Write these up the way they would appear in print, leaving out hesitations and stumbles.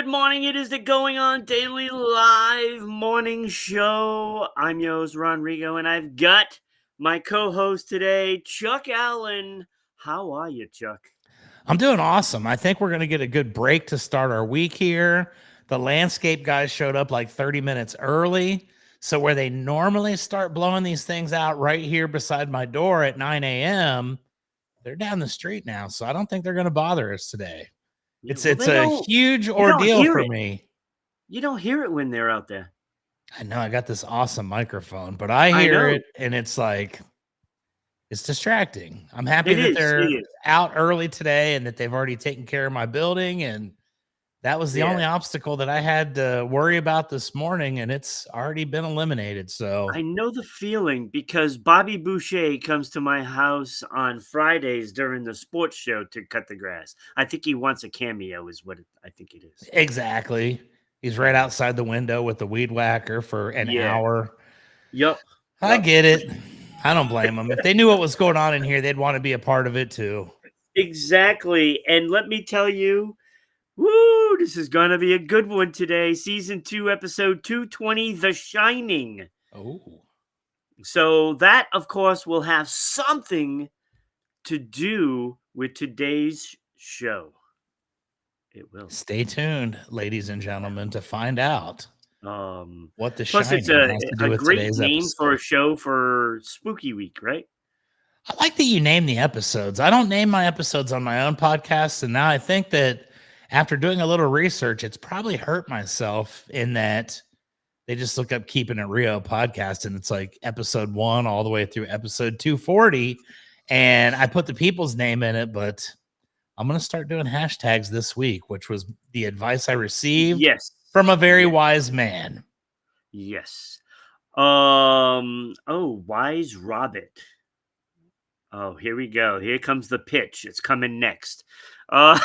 Good morning. It is the Going On Daily Live morning show. I'm your host, Rodrigo, and I've got my co-host today, Chuck Allen. How are you, Chuck? I'm doing awesome. I think we're going to get a good break to start our week here. The landscape guys showed up like 30 minutes early. So where they normally start blowing these things out right here beside my door at 9 a.m., they're down the street now. So I don't think they're going to bother us today. Yeah, It's well, it's a huge you don't ordeal hear for it. me. You don't hear it when they're out there. I know I got this awesome microphone, but I I hear know. it and it's like it's distracting. I'm happy It that is. It they're is. out early today and that they've already taken care of my building, and that was the Yeah. only obstacle that I had to worry about this morning, and it's already been eliminated. So I know the feeling because Bobby Boucher comes to my house on Fridays during the sports show to cut the grass. I think he wants a cameo is what I think it is. exactly, he's right outside the window with the weed whacker for an Yeah. hour. Yup. I get it. I don't blame them. If they knew what was going on in here, they'd want to be a part of it too. Exactly. And let me tell you, woo, this is going to be a good one today. Season 2, episode 220, The Shining. Oh, So that, of course, will have something to do with today's show. It will. stay tuned, ladies and gentlemen, to find out what The Plus, it's Shining has to do a with great today's name for a episode. show for Spooky Week, right? I like that you name the episodes. I don't name my episodes on my own podcast. And now I think that after doing a little research, it's probably hurt myself in that they just look up Keeping It Rio podcast and it's like episode 1 all the way through episode 240. And I put the people's name in it, but I'm going to start doing hashtags this week, which was the advice I received Yes. from a very wise man. Yes. Oh, Wise Robert. Oh, here we go. Here comes the pitch. It's coming next. Uh,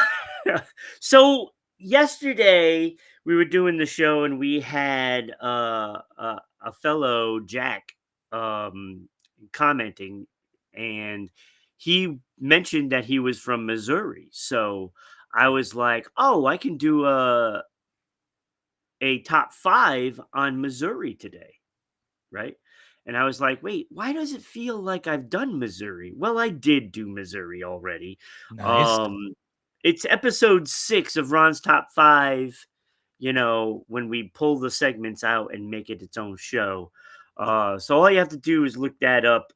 so yesterday we were doing the show and we had a fellow Jack commenting, and he mentioned that he was from Missouri. So I was like, "Oh, I can do a top 5 on Missouri today." Right? And I was like, wait, why does it feel like I've done Missouri? Well, I did do Missouri already. Nice. It's episode 6 of Ron's Top 5, when we pull the segments out and make it its own show. So all you have to do is look that up,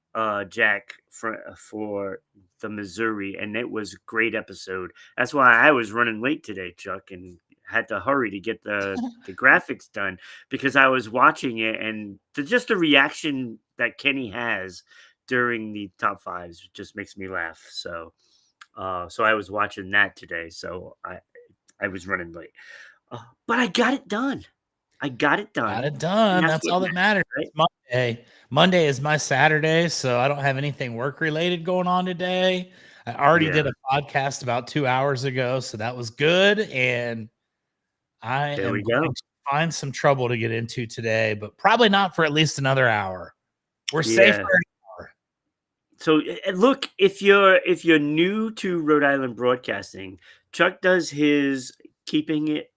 Jack, for the Missouri, and it was a great episode. That's why I was running late today, Chuck, and had to hurry to get the graphics done because I was watching it, and just the reaction that Kenny has during the top 5s just makes me laugh. So I was watching that today. So I was running late, but I got it done. I got it done. Got it done. That's That's what all that matters. right? It's Monday. Monday is my Saturday, so I don't have anything work related going on today. I already Yeah. did a podcast about 2 hours ago, so that was good. And I There am we go. going to find some trouble to get into today, but probably not for at least another hour. We're safe Yeah. for an hour. So look, if you're new to Rhode Island Broadcasting, Chuck does his keeping it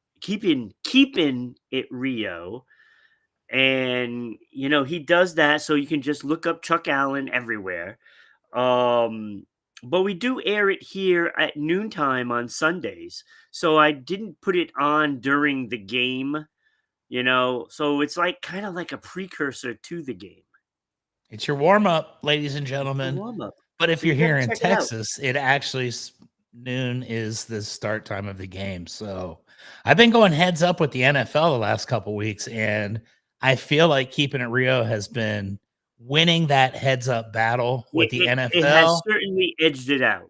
Rio, and he does that so you can just look up Chuck Allen everywhere. But we do air it here at noontime on Sundays, so I didn't put it on during the game. So it's like kind of like a precursor to the game. It's your warm up, ladies and It's the gentlemen. warm up. But if So you're you got here to in check it out. Texas, it actually noon is the start time of the game. So I've been going heads up with the NFL the last couple weeks, and I feel like Keeping It Rio has been winning that heads up battle with the It has NFL. certainly edged it out.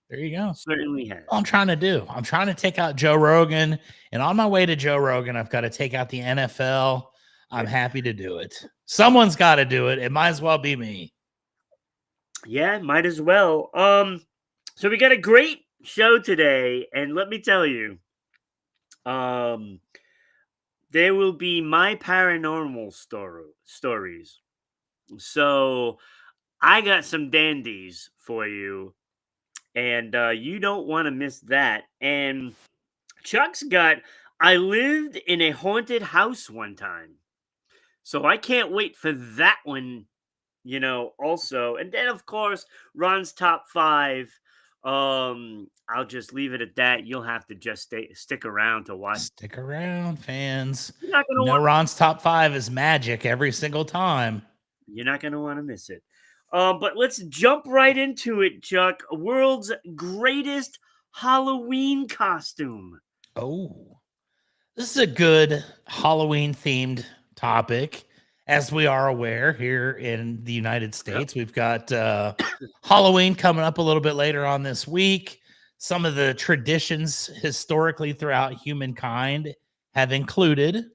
There you go. Certainly has. All I'm trying to do. I'm trying to take out Joe Rogan, and on my way to Joe Rogan, I've got to take out the NFL. I'm happy to do it. Someone's got to do it. It might as well be me. Yeah, might as well. So we got a great show today, and let me tell you, there will be my paranormal stories. So I got some dandies for you, and you don't want to miss that. And Chuck's got I lived in a haunted house one time. So I can't wait for that one, also. And then of course, Ron's top 5. I'll just leave it at that. You'll have to just stick around to watch. Stick around, fans. You're not You gonna know want Ron's top 5 is magic every single time. you're not gonna want to miss it. But let's jump right into it, Chuck. World's greatest Halloween costume. Oh, this is a good Halloween themed topic. As we are aware, here in the United Yep. States, we've got Halloween coming up a little bit later on this week. Some of the traditions historically throughout humankind have included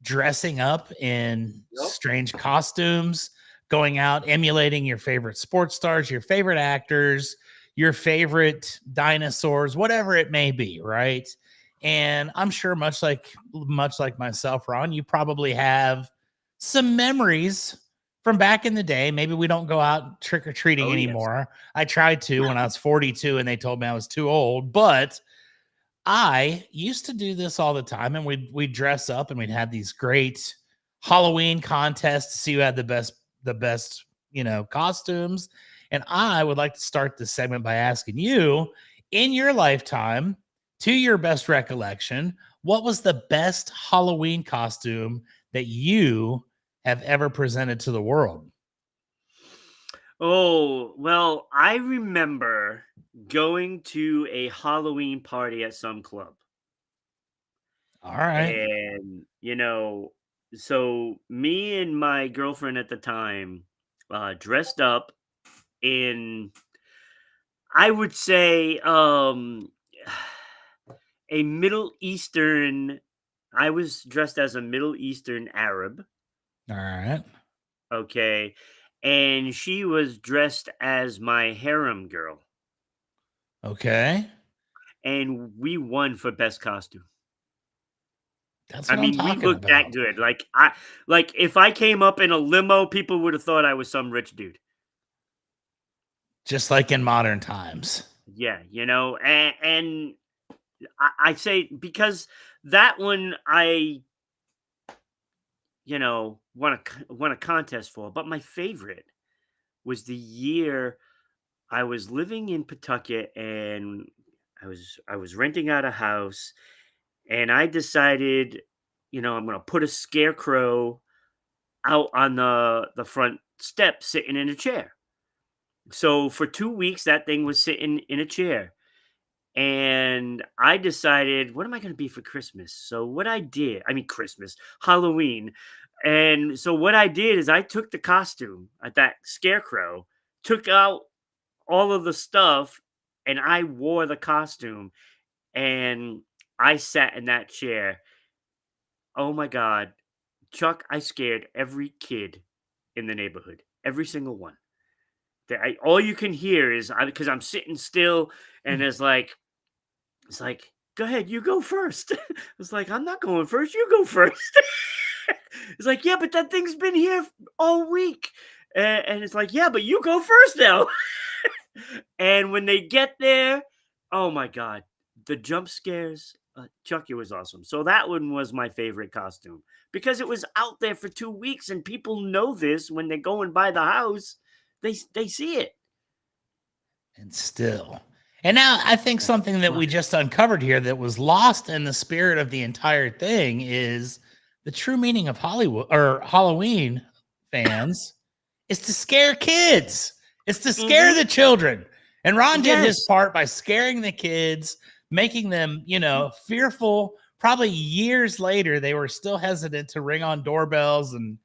dressing up in Yep. strange costumes, going out, emulating your favorite sports stars, your favorite actors, your favorite dinosaurs, whatever it may be, right? And I'm sure much like myself, Ron, you probably have some memories from back in the day. Maybe we don't go out trick-or-treating Oh yes. anymore. I tried to when I was 42 and they told me I was too old, but I used to do this all the time, and we'd dress up and we'd have these great Halloween contests to see who had the best costumes. And I would like to start this segment by asking you, in your lifetime, to your best recollection, what was the best Halloween costume that you have ever presented to the world? Oh, well, I remember going to a Halloween party at some club. All right. And, so me and my girlfriend at the time dressed up in, I would say, a Middle Eastern, I was dressed as a Middle Eastern Arab. All right. Okay. And she was dressed as my harem girl. Okay. And we won for best costume. That's I what I'm mean, we talking looked that about. good. Like if I came up in a limo, people would have thought I was some rich dude. Just like in modern times. Yeah, and I say because that one I won a contest for, but my favorite was the year I was living in Pawtucket and I was renting out a house and I decided, I'm gonna put a scarecrow out on the front step sitting in a chair. So for 2 weeks, that thing was sitting in a chair. And I decided, what am I going to be for Christmas? So what I did, I mean, Christmas, Halloween. And so what I did is I took the costume at that scarecrow, took out all of the stuff, and I wore the costume. And I sat in that chair. Oh my God. Chuck, I scared every kid in the neighborhood, every single one. All you can hear is because I'm sitting still, and it's like, go ahead, you go first. It's like, I'm not going first, you go first. It's like, yeah, but that thing's been here all week, and it's like, yeah, but you go first now. And when they get there, oh my god, the jump scares. Chuck, it was awesome. So that one was my favorite costume because it was out there for 2 weeks, and people know this when they go and buy the house. They see it. And still. And now I think something that we just uncovered here that was lost in the spirit of the entire thing is the true meaning of Hollywood or Halloween fans is to scare kids. It's to scare the children. And Ron did his part by scaring the kids, making them, fearful. Probably years later, they were still hesitant to ring on doorbells and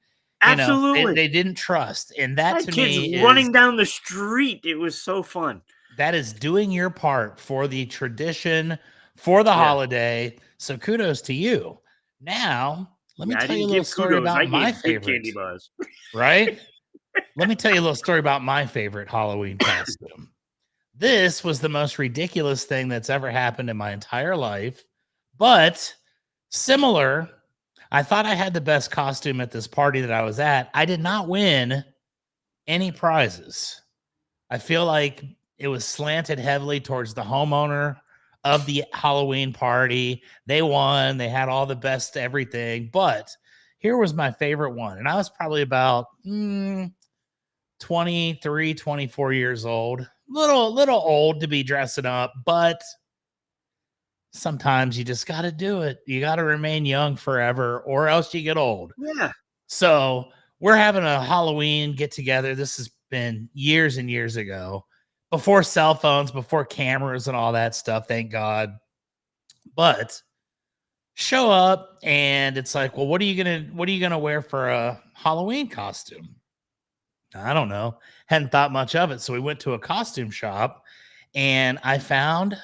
Absolutely. they didn't trust. And that to me is running down the street. It was so fun. that is doing your part for the tradition, for the holiday. So kudos to you. Now, let me tell you a little story about my favorite candy bars. Right? Let me tell you a little story about my favorite Halloween costume. This was the most ridiculous thing that's ever happened in my entire life, but similar. I thought I had the best costume at this party that I was at. I did not win any prizes. I feel like it was slanted heavily towards the homeowner of the Halloween party. They won. They had all the best everything. But here was my favorite one. And I was probably about 23, 24 years old. Little old to be dressing up, but sometimes you just got to do it. You got to remain young forever or else you get old. Yeah. So we're having a Halloween get together. This has been years and years ago, before cell phones, before cameras and all that stuff, thank God. But show up and it's like, well, what are you gonna wear for a Halloween costume? I don't know. Hadn't thought much of it. So we went to a costume shop and I found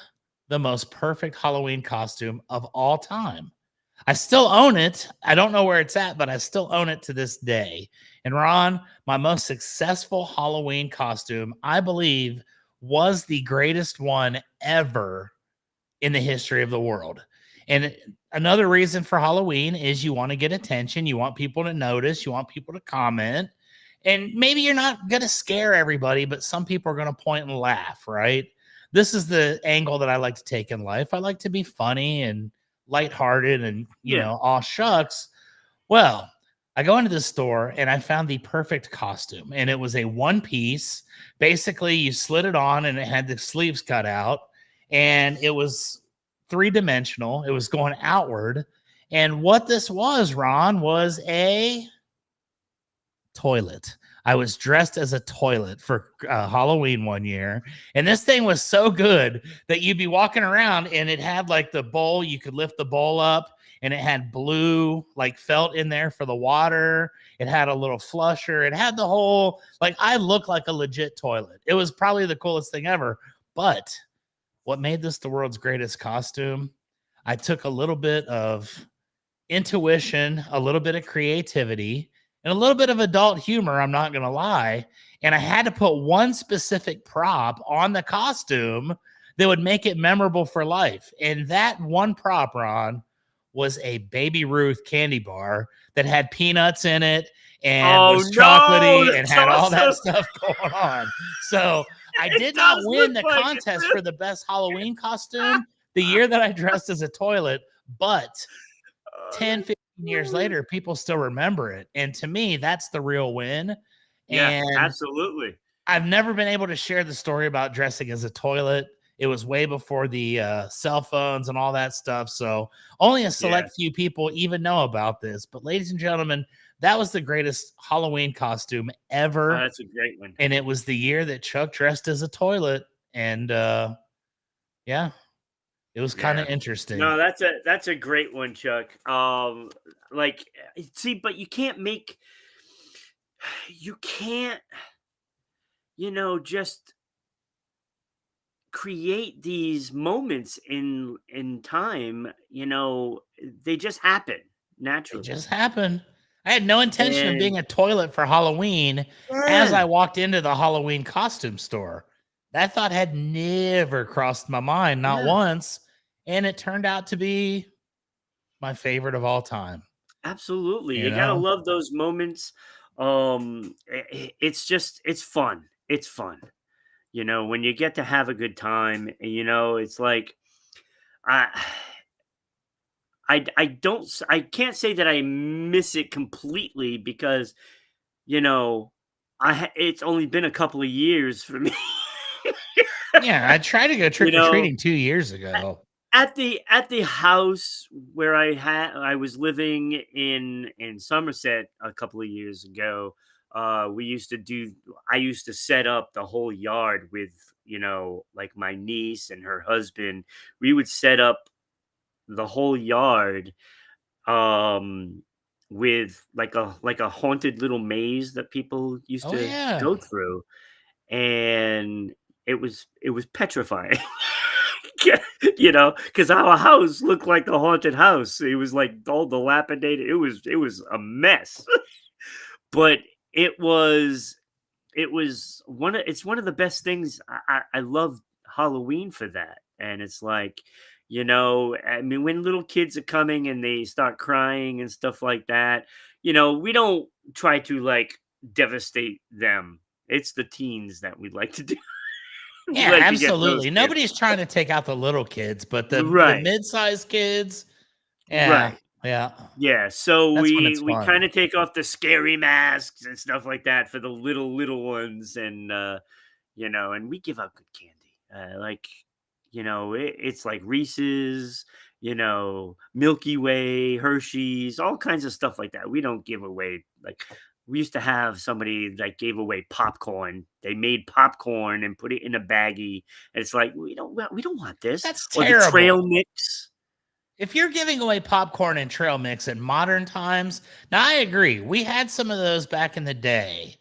the most perfect Halloween costume of all time. I still own it. I don't know where it's at, but I still own it to this day. And Ron, my most successful Halloween costume, I believe, was the greatest one ever in the history of the world. And another reason for Halloween is you want to get attention. You want people to notice. You want people to comment. And maybe you're not going to scare everybody, but some people are going to point and laugh, right? This is the angle that I like to take in life. I like to be funny and lighthearted and, Yeah. aw shucks. Well, I go into the store and I found the perfect costume. And it was a one piece. Basically, you slid it on and it had the sleeves cut out. And it was three-dimensional. It was going outward. And what this was, Ron, was a toilet. I was dressed as a toilet for Halloween one year. And this thing was so good that you'd be walking around and it had like the bowl. You could lift the bowl up and it had blue like felt in there for the water. It had a little flusher. It had the whole, like, I looked like a legit toilet. It was probably the coolest thing ever. But what made this the world's greatest costume? I took a little bit of intuition, a little bit of creativity, and a little bit of adult humor. I'm not going to lie. And I had to put one specific prop on the costume that would make it memorable for life. And that one prop, Ron, was a Baby Ruth candy bar that had peanuts in it and Oh was no, chocolatey and that's had all that awesome. stuff going on. So I It did not does win look the like contest it. for the best Halloween costume the year that I dressed as a toilet, but 10, 15 years later, people still remember it. And to me, that's the real win. Yeah, And absolutely. I've never been able to share the story about dressing as a toilet. It was way before the cell phones and all that stuff. So only a Yeah. select few people even know about this. But ladies and gentlemen, that was the greatest Halloween costume Oh, ever. that's a great one. And it was the year that Chuck dressed as a toilet. And yeah, it was kind Yeah. of interesting. No, that's a great one, Chuck. Like, see, but you can't, just create these moments in time. They just happen It naturally. just happened. I had no intention of being And a toilet for Halloween as yeah, I walked into the Halloween costume store. That thought had never crossed my mind, not yeah. once. And it turned out to be my favorite of all time. Absolutely. You You gotta know? love those moments. It's fun. It's fun. When you get to have a good time, it's like I I can't say that I miss it completely because, you know, it's only been a couple of years for me. Yeah, I tried to go you trick or know, treating 2 years ago. at the house where I was living in Somerset a couple of years ago. We used to do I used to set up the whole yard with, like my niece and her husband. We would set up the whole yard, um with like a haunted little maze that people used Oh, to yeah. go through, and it was petrifying. Because our house looked like the haunted house. It was like all dilapidated. It was a mess. But it was it's one of the best things. I love Halloween for that. And it's like, I mean, when little kids are coming and they start crying and stuff like that, we don't try to like devastate them. It's the teens that we like to do. We Yeah, like to get those absolutely. kids. Nobody's trying to take out the little kids, but the Right, mid-sized kids, yeah, right. yeah, Yeah, so that's when it's we fun. kinda take off the scary masks and stuff like that for the little ones, and, and we give out good candy. Like, it's like Reese's, Milky Way, Hershey's, all kinds of stuff like that. We don't give away, like, we used to have somebody that gave away popcorn. They made popcorn and put it in a baggie, and it's like, we don't want this. That's Or the trail terrible. mix. If you're giving away popcorn and trail mix in modern times, now I agree. We had some of those back in the day,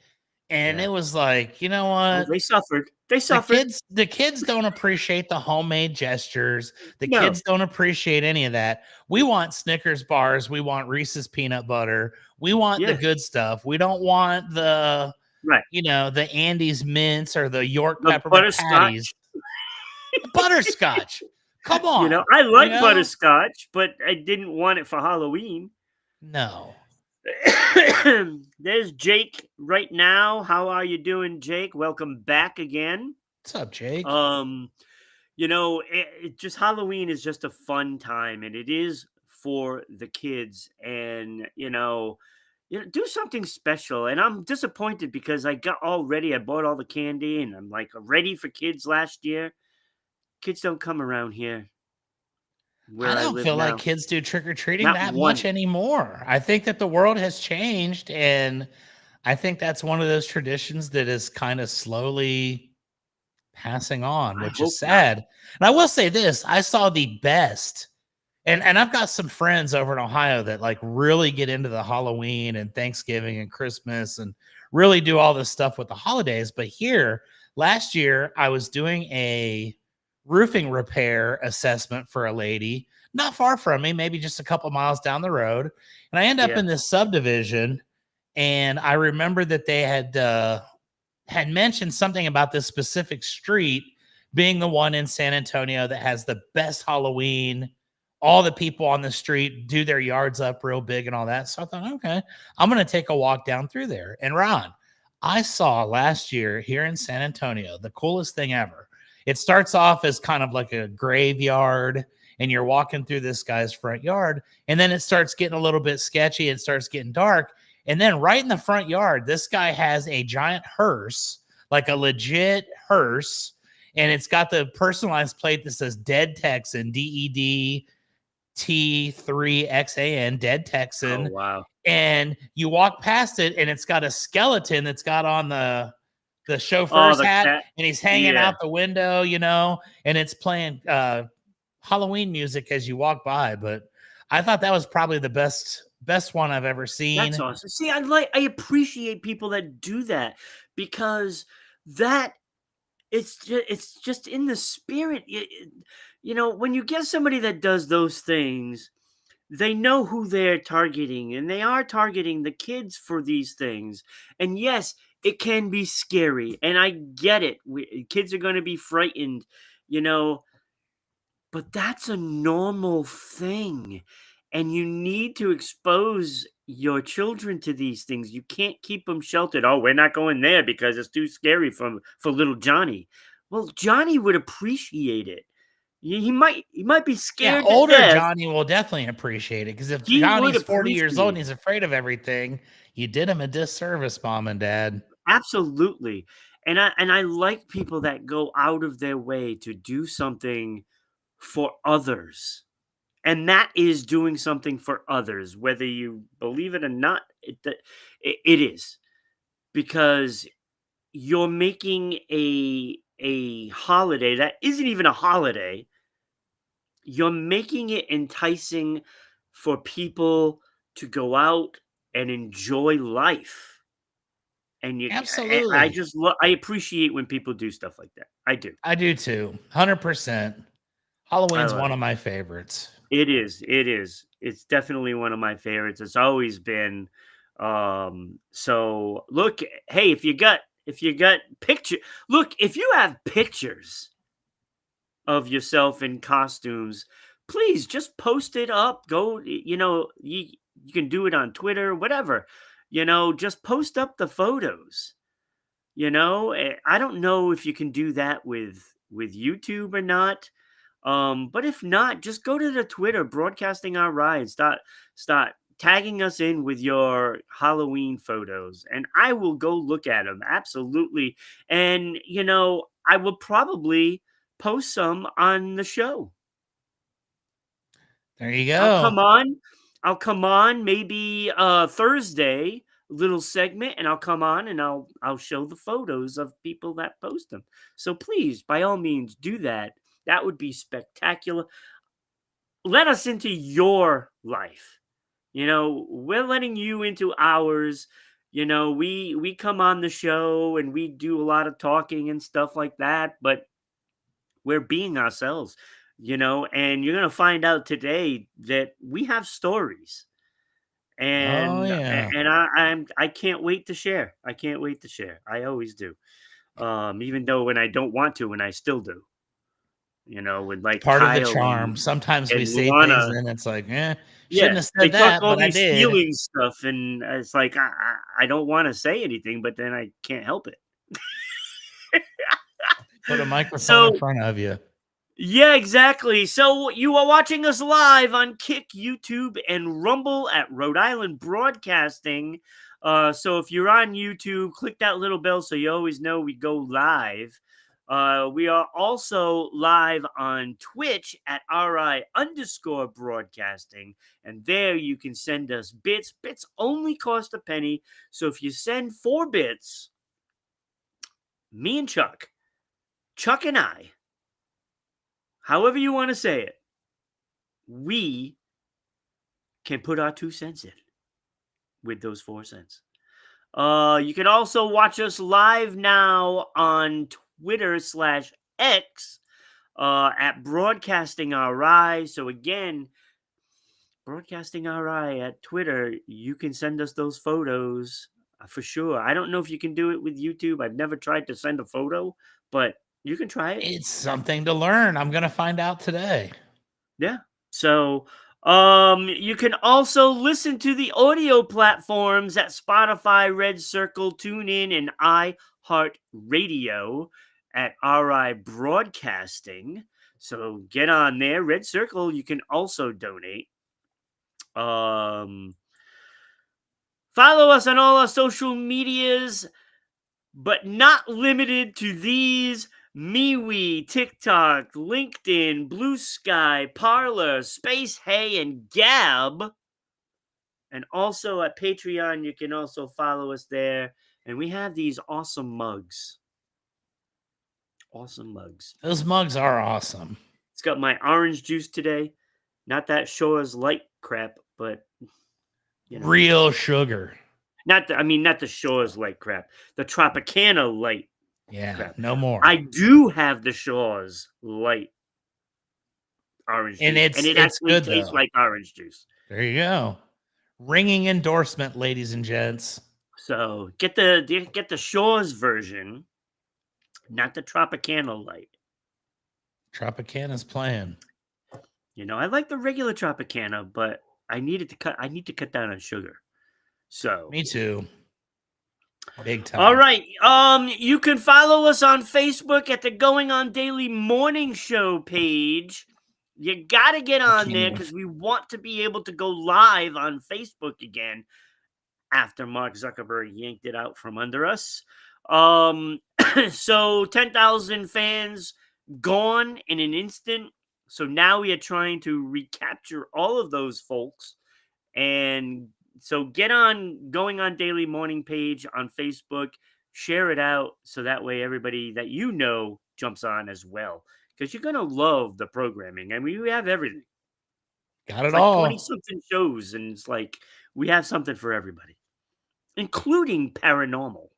and it Yeah. was like, you know Oh, what? they suffered. They The suffered. kids the kids don't appreciate the homemade gestures. The No. kids don't appreciate any of that. We want Snickers bars, we want Reese's peanut butter. We want the Yeah. good stuff. We don't want Right. the Andes mints or the York The peppermint patties. butterscotch. Butterscotch. Come on. I You like know? butterscotch, but I didn't want it for Halloween. No. There's Jake right now. How are you doing, Jake? Welcome back again. What's up, Jake? Um, just Halloween is just a fun time, and it is for the kids. And do something special. And I'm disappointed because I bought all the candy, and I'm like ready for kids last year. Kids don't come around here I where I don't live feel like now. kids do trick or treating Not that much one. anymore. I think that the world has changed, and I think that's one of those traditions that is kind of slowly passing on, I which is hope not. sad. And I will say this, I saw the best, and I've got some friends over in Ohio that like really get into the Halloween and Thanksgiving and Christmas and really do all this stuff with the holidays. But here, last year, I was doing a roofing repair assessment for a lady not far from me, maybe just a couple miles down the road. And I end up Yeah. in this subdivision, and I remember that they had mentioned something about this specific street being the one in San Antonio that has the best Halloween. All the people on the street do their yards up real big and all that. So I thought, okay, I'm going to take a walk down through there. And Ron, I saw last year here in San Antonio the coolest thing ever. It starts off as kind of like a graveyard, and you're walking through this guy's front yard, and then it starts getting a little bit sketchy. It starts getting dark, and then right in the front yard, this guy has a giant hearse, like a legit hearse, and it's got the personalized plate that says Dead Texan, DEDT3XAN, Dead Oh, Texan. wow. And you walk past it, and it's got a skeleton that's got on the Oh, chauffeur's the hat, cat. and he's hanging Yeah. out the window, and it's playing Halloween music as you walk by. But I thought that was probably the best one I've ever That's seen. awesome. See, I appreciate people that do that because that it's just in the spirit. When you get somebody that does those things, they know who they're targeting, and they are targeting the kids for these things. And yes, it can be scary, and I get it. Kids are going to be frightened, you know, but that's a normal thing. And you need to expose your children to these things. You can't keep them sheltered. Oh, we're not going there because it's too scary for little Johnny. Well, Johnny would appreciate it. He might be Yeah, scared to older death. Johnny will definitely appreciate it, because if He would Johnny's 40 years old and appreciate he's it. afraid of everything, you did him a disservice, mom and dad. Absolutely. And I like people that go out of their way to do something for others. And that is doing something for others, whether you believe it or not. It is, because you're making a holiday that isn't even a holiday. You're making it enticing for people to go out and enjoy life. And I Absolutely. just I appreciate when people do stuff like that. I do. I do too. 100%. I Halloween's love one it. of my favorites. It is. It is. It's definitely one of my favorites. It's always been. So look, hey, if you got picture, look, if you have pictures of yourself in costumes, please just post it up. You can do it on Twitter, whatever. Just post up the photos. I don't know if you can do that with YouTube or not. But if not, just go to the Twitter, broadcasting our ride. Start tagging us in with your Halloween photos, and I will go look at them. Absolutely. And I will probably post some on the show. There you I'll go. come on. I'll come on maybe Thursday, little segment, and I'll come on and I'll show the photos of people that post them. So please, by all means, do that. That would be spectacular. Let us into your life. We're letting you into ours. We come on the show and we do a lot of talking and stuff like that, but we're being ourselves, and you're going to find out today that we have stories. Oh And yeah. I can't wait to share. I can't wait to share. I always do. Even though when I don't want to, and I still do. With It's like part of the Kyle charm. Sometimes we and say things Luana. and then it's like, shouldn't Yeah, have they said talk that, all but I these did. healing stuff, and it's like I don't want to say anything, but then I can't help it. Put a microphone in So front of you. yeah, exactly. So you are watching us live on Kick, YouTube, and Rumble at Rhode Island Broadcasting. So if you're on YouTube, click that little bell so you always know we go live. We are also live on Twitch at RI_broadcasting. And there you can send us bits. Bits only cost a penny. So if you send 4 bits, me and Chuck and I, however you want to say it, we can put our 2 cents in with those 4 cents. You can also watch us live now on Twitter/X at Broadcasting RI. So again, Broadcasting RI at Twitter. You can send us those photos for sure. I don't know if you can do it with YouTube. I've never tried to send a photo, but you can try it. It's something to learn. I'm gonna find out today. Yeah. So, you can also listen to the audio platforms at Spotify, Red Circle, TuneIn, and iHeartRadio at RI Broadcasting. So get on there. Red Circle, you can also donate. Um, Follow us on all our social medias, but not limited to these: MeWe, TikTok, LinkedIn, Blue Sky, Parlor, Space Hey, and Gab. And also at Patreon, you can also follow us there. And we have these awesome mugs. Awesome mugs. Those mugs are awesome. It's got my orange juice today. Not that Shore's Light crap, but Real sugar. not the Shore's Light crap. The Tropicana Light. Yeah, crap. no more. I do have the Shore's Light orange And juice, and it it's actually good tastes though. like orange juice. There you go. Ringing endorsement, ladies and gents. So get the Shore's version, not the Tropicana Light. Tropicana's playing. I like the regular Tropicana, but I need to cut down on sugar. So Me too. Big time. all right. You can follow us on Facebook at the Going On Daily Morning Show page. You got to get on there because we want to be able to go live on Facebook again after Mark Zuckerberg yanked it out from under us. So 10,000 fans gone in an instant. So now we are trying to recapture all of those folks. And so get on Going On Daily Morning page on Facebook, share it out so that way everybody that jumps on as well. Because you're going to love the programming. I mean, we have everything. Got it It's like all. 20-something shows, and it's like we have something for everybody, including paranormal.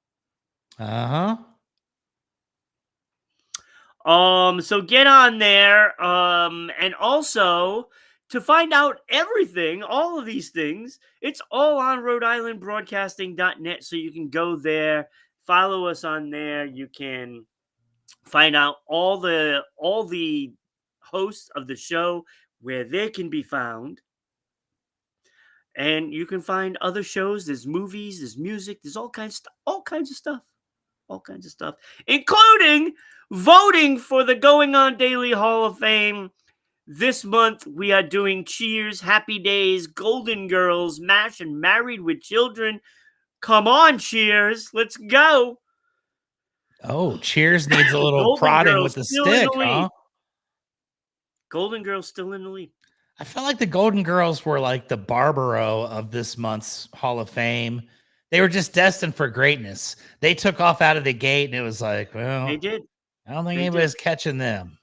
So get on there. And also to find out everything, all of these things, it's all on RhodeIslandBroadcasting.net. So you can go there, follow us on there. You can find out all the hosts of the show, where they can be found. And you can find other shows. There's movies, there's music, there's all kinds of stuff. all kinds of stuff, including voting for the Going On Daily Hall of Fame. This month, we are doing Cheers, Happy Days, Golden Girls, MASH, and Married with Children. Come on, Cheers. Let's go. Oh, Cheers needs a little Golden prodding with Girls the still in stick, the lead. huh? Golden Girls still in the lead. I felt like the Golden Girls were like the Barbaro of this month's Hall of Fame. They were just destined for greatness. They took off out of the gate, and it was like, well, They did. I don't think They anybody's did. catching them.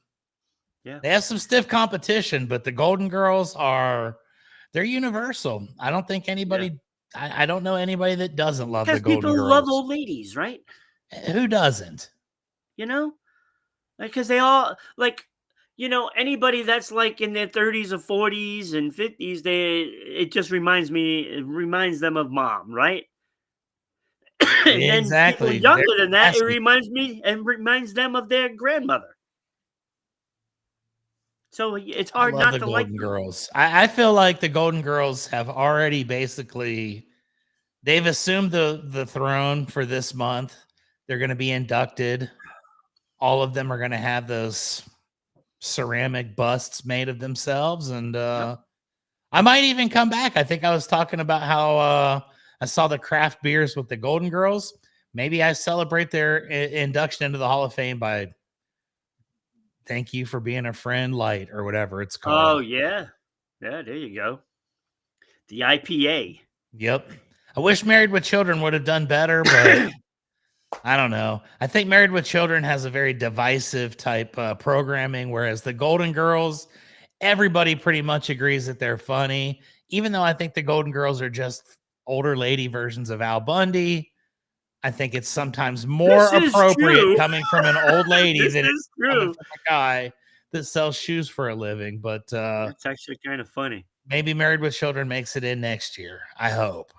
Yeah. They have some stiff competition, but the Golden Girls they're universal. I don't think anybody, I don't know anybody that doesn't love the Because Golden people love Girls. old ladies, right? Who doesn't? You know? Like, because they all, like, you know, anybody that's like in their 30s or 40s and 50s, it just reminds them of mom, right? And then people Exactly. They're younger than that, it classy. reminds them of their grandmother. So it's I hard love not the to like Golden them. Girls. I feel like the Golden Girls have already basically they've assumed the throne for this month. They're going to be inducted. All of them are going to have those ceramic busts made of themselves, and Yep. I might even come back. I think I was talking about how I saw the craft beers with the Golden Girls. Maybe I celebrate their induction into the Hall of Fame by thank you for being a friend light or whatever it's called. Oh, yeah. Yeah, there you go. The IPA. Yep. I wish Married with Children would have done better, but I don't know. I think Married with Children has a very divisive type programming, whereas the Golden Girls, everybody pretty much agrees that they're funny, even though I think the Golden Girls are just older lady versions of Al Bundy. I think it's sometimes more This is appropriate true. coming from an old lady This than is coming true. from a guy that sells shoes for a living. But It's actually kind of funny. maybe Married with Children makes it in next year. I hope.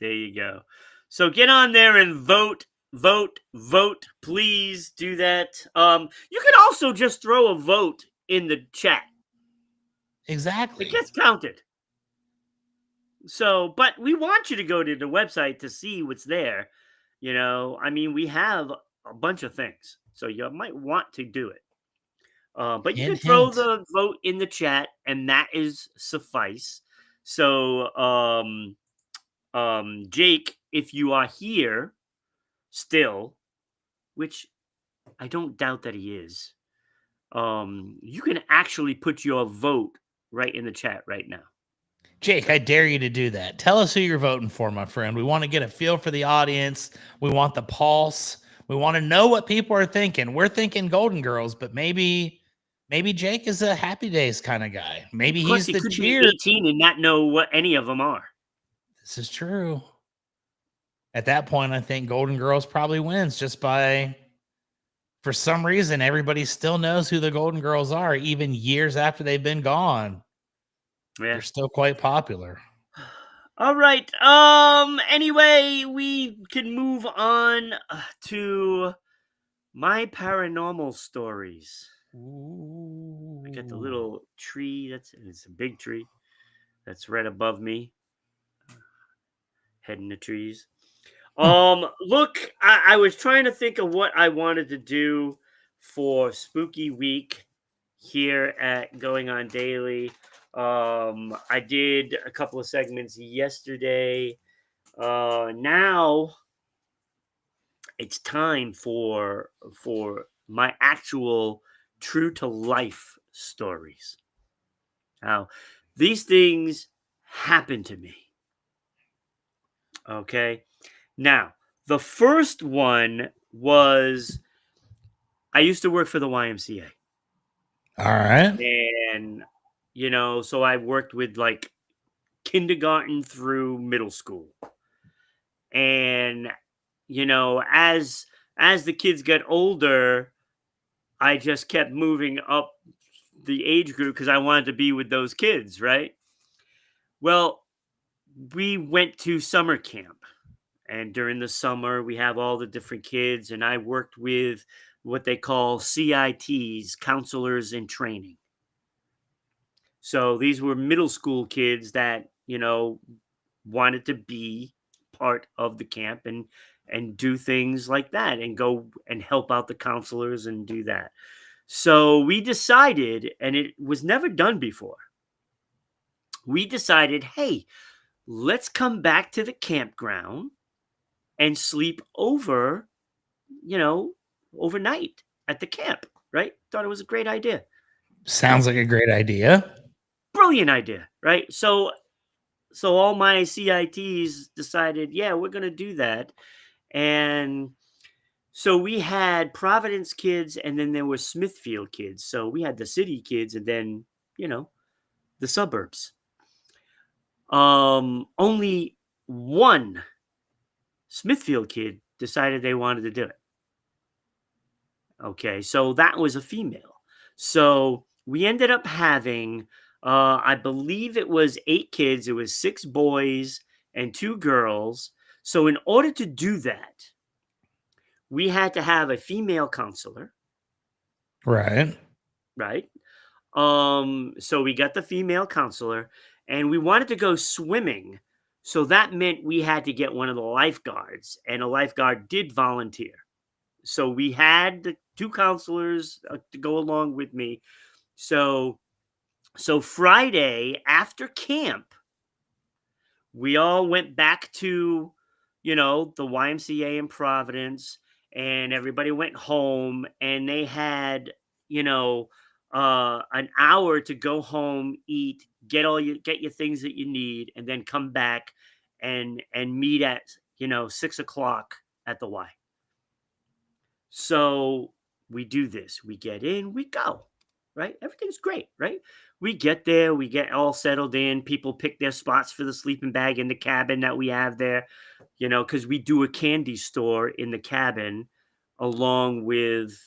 There you go. So get on there and vote. Please do that. You can also just throw a vote in the chat. Exactly. It gets counted. So, but we want you to go to the website to see what's there. You know, I mean, we have a bunch of things, so you might want to do it. But you can Hint, throw hint. the vote in the chat, and that is suffice. So, Jake, if you are here still, which I don't doubt that he is, you can actually put your vote right in the chat right now. Jake, I dare you to do that. Tell us who you're voting for, my friend. We want to get a feel for the audience. We want the pulse. We want to know what people are thinking. We're thinking Golden Girls, but maybe Jake is a Happy Days kind of guy. Maybe Plus, he's he the could be cheer. 18 and not know what any of them are. This is true. At that point, I think Golden Girls probably wins just by, for some reason, everybody still knows who the Golden Girls are, even years after they've been gone. Yeah. They're still quite popular. All right. Anyway, we can move on to my paranormal stories. I got the little tree. It's a big tree that's right above me. Head in the trees. Look, I was trying to think of what I wanted to do for Spooky Week here at Going On Daily. I did a couple of segments yesterday. Now it's time for my actual true to life stories. Now, these things happen to me. Okay. Now, the first one was I used to work for the YMCA. All right. And, you know, so I worked with like kindergarten through middle school. And, you know, as the kids got older, I just kept moving up the age group because I wanted to be with those kids, right? Well, we went to summer camp. And during the summer, we have all the different kids, and I worked with what they call CITs, counselors in training. So these were middle school kids that, you know, wanted to be part of the camp and and do things like that and go and help out the counselors and do that. So we decided, and it was never done before. We decided, hey, let's come back to the campground and sleep over, you know, overnight at the camp, right? Thought it was a great idea. Sounds like a great idea. Brilliant idea, right? So all my CITs decided, yeah, we're going to do that. And so we had Providence kids and then there were Smithfield kids. So we had the city kids and then, the suburbs. Only one Smithfield kid decided they wanted to do it. Okay, so that was a female. So we ended up having, I believe it was 8 kids. It was 6 boys and 2 girls. So in order to do that, we had to have a female counselor, Right. right? So we got the female counselor, and we wanted to go swimming. So that meant we had to get one of the lifeguards, and a lifeguard did volunteer. So we had the 2 counselors to go along with me. So Friday after camp, we all went back to, the YMCA in Providence, and everybody went home, and they had, an hour to go home, eat, get your things that you need, and then come back and meet at 6 o'clock at the Y. So we do this. We get in, we go, right? Everything's great, right? We get there, we get all settled in. People pick their spots for the sleeping bag in the cabin that we have there, because we do a candy store in the cabin along with,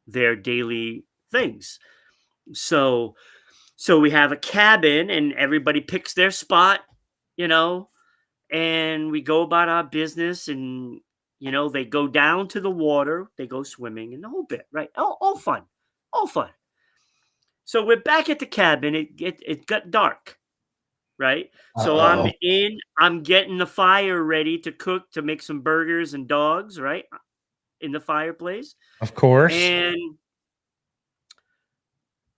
their daily things. So we have a cabin and everybody picks their spot, you know, and we go about our business and they go down to the water, they go swimming and the whole bit, right? All fun, all fun. So we're back at the cabin. It got dark, right? So Uh-oh. I'm getting the fire ready to cook, to make some burgers and dogs, right, in the fireplace. Of course. And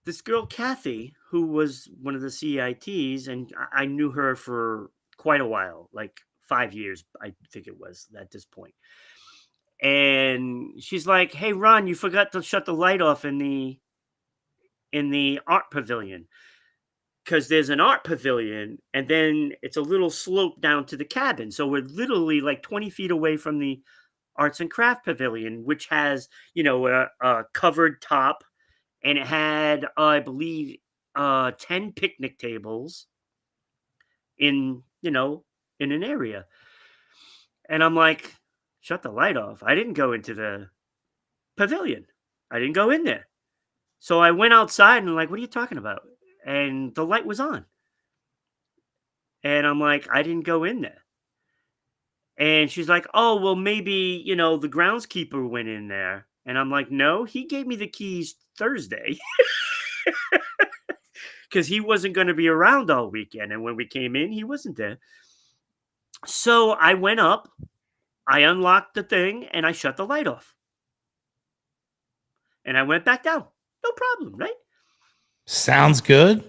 this girl Kathy, who was one of the CITs, and I knew her for quite a while, like 5 years, I think it was at this point. And she's like, "Hey, Ron, you forgot to shut the light off in the art pavilion, because there's an art pavilion, and then it's a little slope down to the cabin. So we're literally like 20 feet away from the arts and craft pavilion, which has a covered top, and it had, I believe, 10 picnic tables in in an area." And I'm like, "Shut the light off. I didn't go into the pavilion. I didn't go in there." So I went outside and I'm like, "What are you talking about?" And the light was on. And I'm like, "I didn't go in there." And she's like, "Oh, well, maybe, the groundskeeper went in there." And I'm like, "No, he gave me the keys Thursday." Because he wasn't going to be around all weekend. And when we came in, he wasn't there. So I went up, I unlocked the thing, and I shut the light off. And I went back down. No problem, right? Sounds good.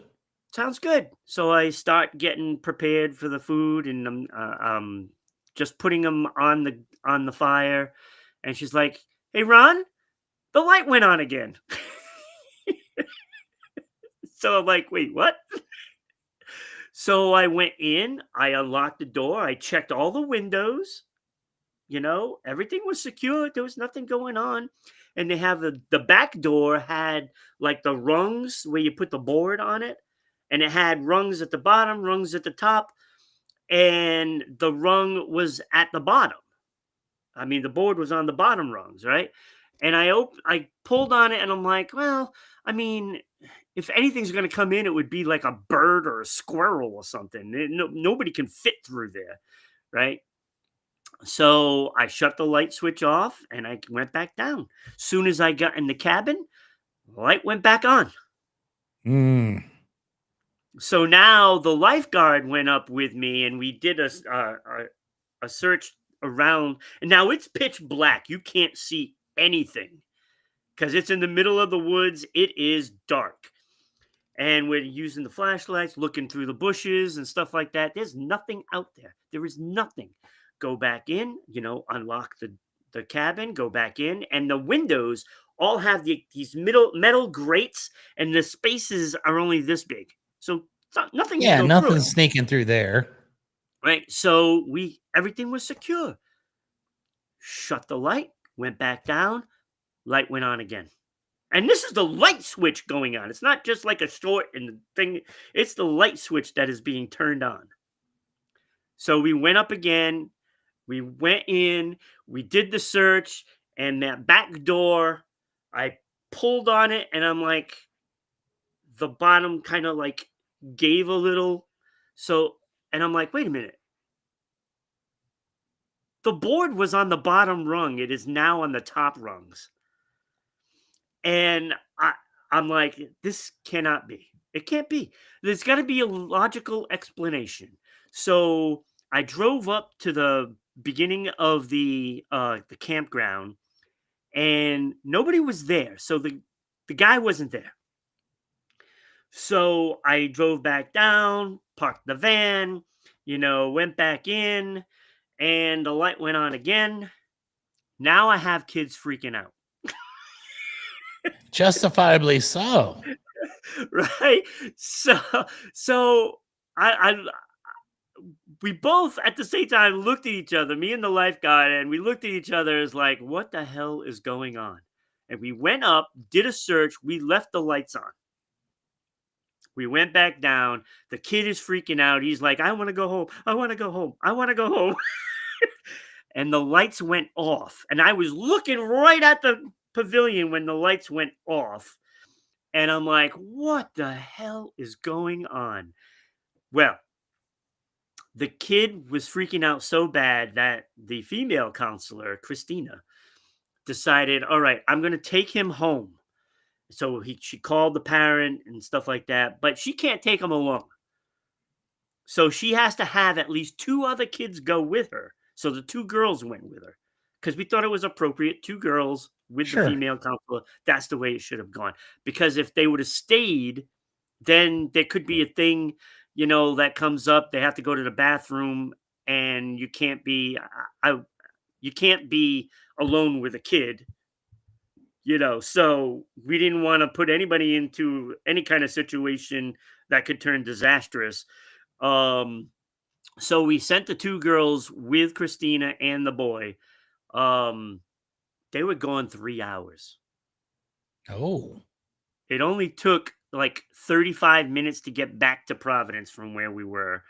Sounds good. So I start getting prepared for the food, and I'm just putting them on the fire. And she's like, "Hey, Ron, the light went on again." So I'm like, "Wait, what?" So I went in, I unlocked the door, I checked all the windows, everything was secure, there was nothing going on. And they have the back door had like the rungs where you put the board on it, and it had rungs at the bottom, rungs at the top, and the rung was at the bottom. I mean, the board was on the bottom rungs, right? And I pulled on it, and I'm like, well, I mean, if anything's going to come in, it would be like a bird or a squirrel or something. Nobody can fit through there, right? So I shut the light switch off and I went back down. Soon as I got in the cabin, light went back on. Mm. So now the lifeguard went up with me, and we did a search around, and now it's pitch black. You can't see anything because it's in the middle of the woods. It is dark. And we're using the flashlights, looking through the bushes and stuff like that. There's nothing out there. There is nothing. Go back in, unlock the cabin, go back in, and the windows all have these metal grates, and the spaces are only this big. So nothing can Yeah, go through it. nothing's sneaking through there. Right. So everything was secure. Shut the light, went back down, light went on again. And this is the light switch going on. It's not just like a short in the thing. It's the light switch that is being turned on. So we went up again. We went in. We did the search. And that back door, I pulled on it. And I'm like, the bottom kind of like gave a little. So, and I'm like, wait a minute. The board was on the bottom rung. It is now on the top rungs. And I'm like, this cannot be. It can't be. There's got to be a logical explanation. So I drove up to the beginning of the campground, and nobody was there. So the guy wasn't there. So I drove back down, parked the van, went back in, and the light went on again. Now I have kids freaking out. Justifiably so. Right. So I we both at the same time looked at each other, me and the lifeguard, and we looked at each other as like, what the hell is going on? And we went up, did a search, we left the lights on. We went back down. The kid is freaking out. He's like, I want to go home. I want to go home. I want to go home. And the lights went off. And I was looking right at the pavilion when the lights went off. And I'm like, what the hell is going on? Well, the kid was freaking out so bad that the female counselor, Christina, decided, all right, I'm going to take him home. So she called the parent and stuff like that, but she can't take him alone. So she has to have at least 2 other kids go with her. So the 2 girls went with her because we thought it was appropriate. 2 girls with Sure. the female counselor. That's the way it should have gone. Because if they would have stayed, then there could be a thing, that comes up. They have to go to the bathroom, and you can't be, you can't be alone with a kid. So we didn't want to put anybody into any kind of situation that could turn disastrous. So we sent the 2 girls with Christina and the boy. They were gone 3 hours. Oh. It only took like 35 minutes to get back to Providence from where we were.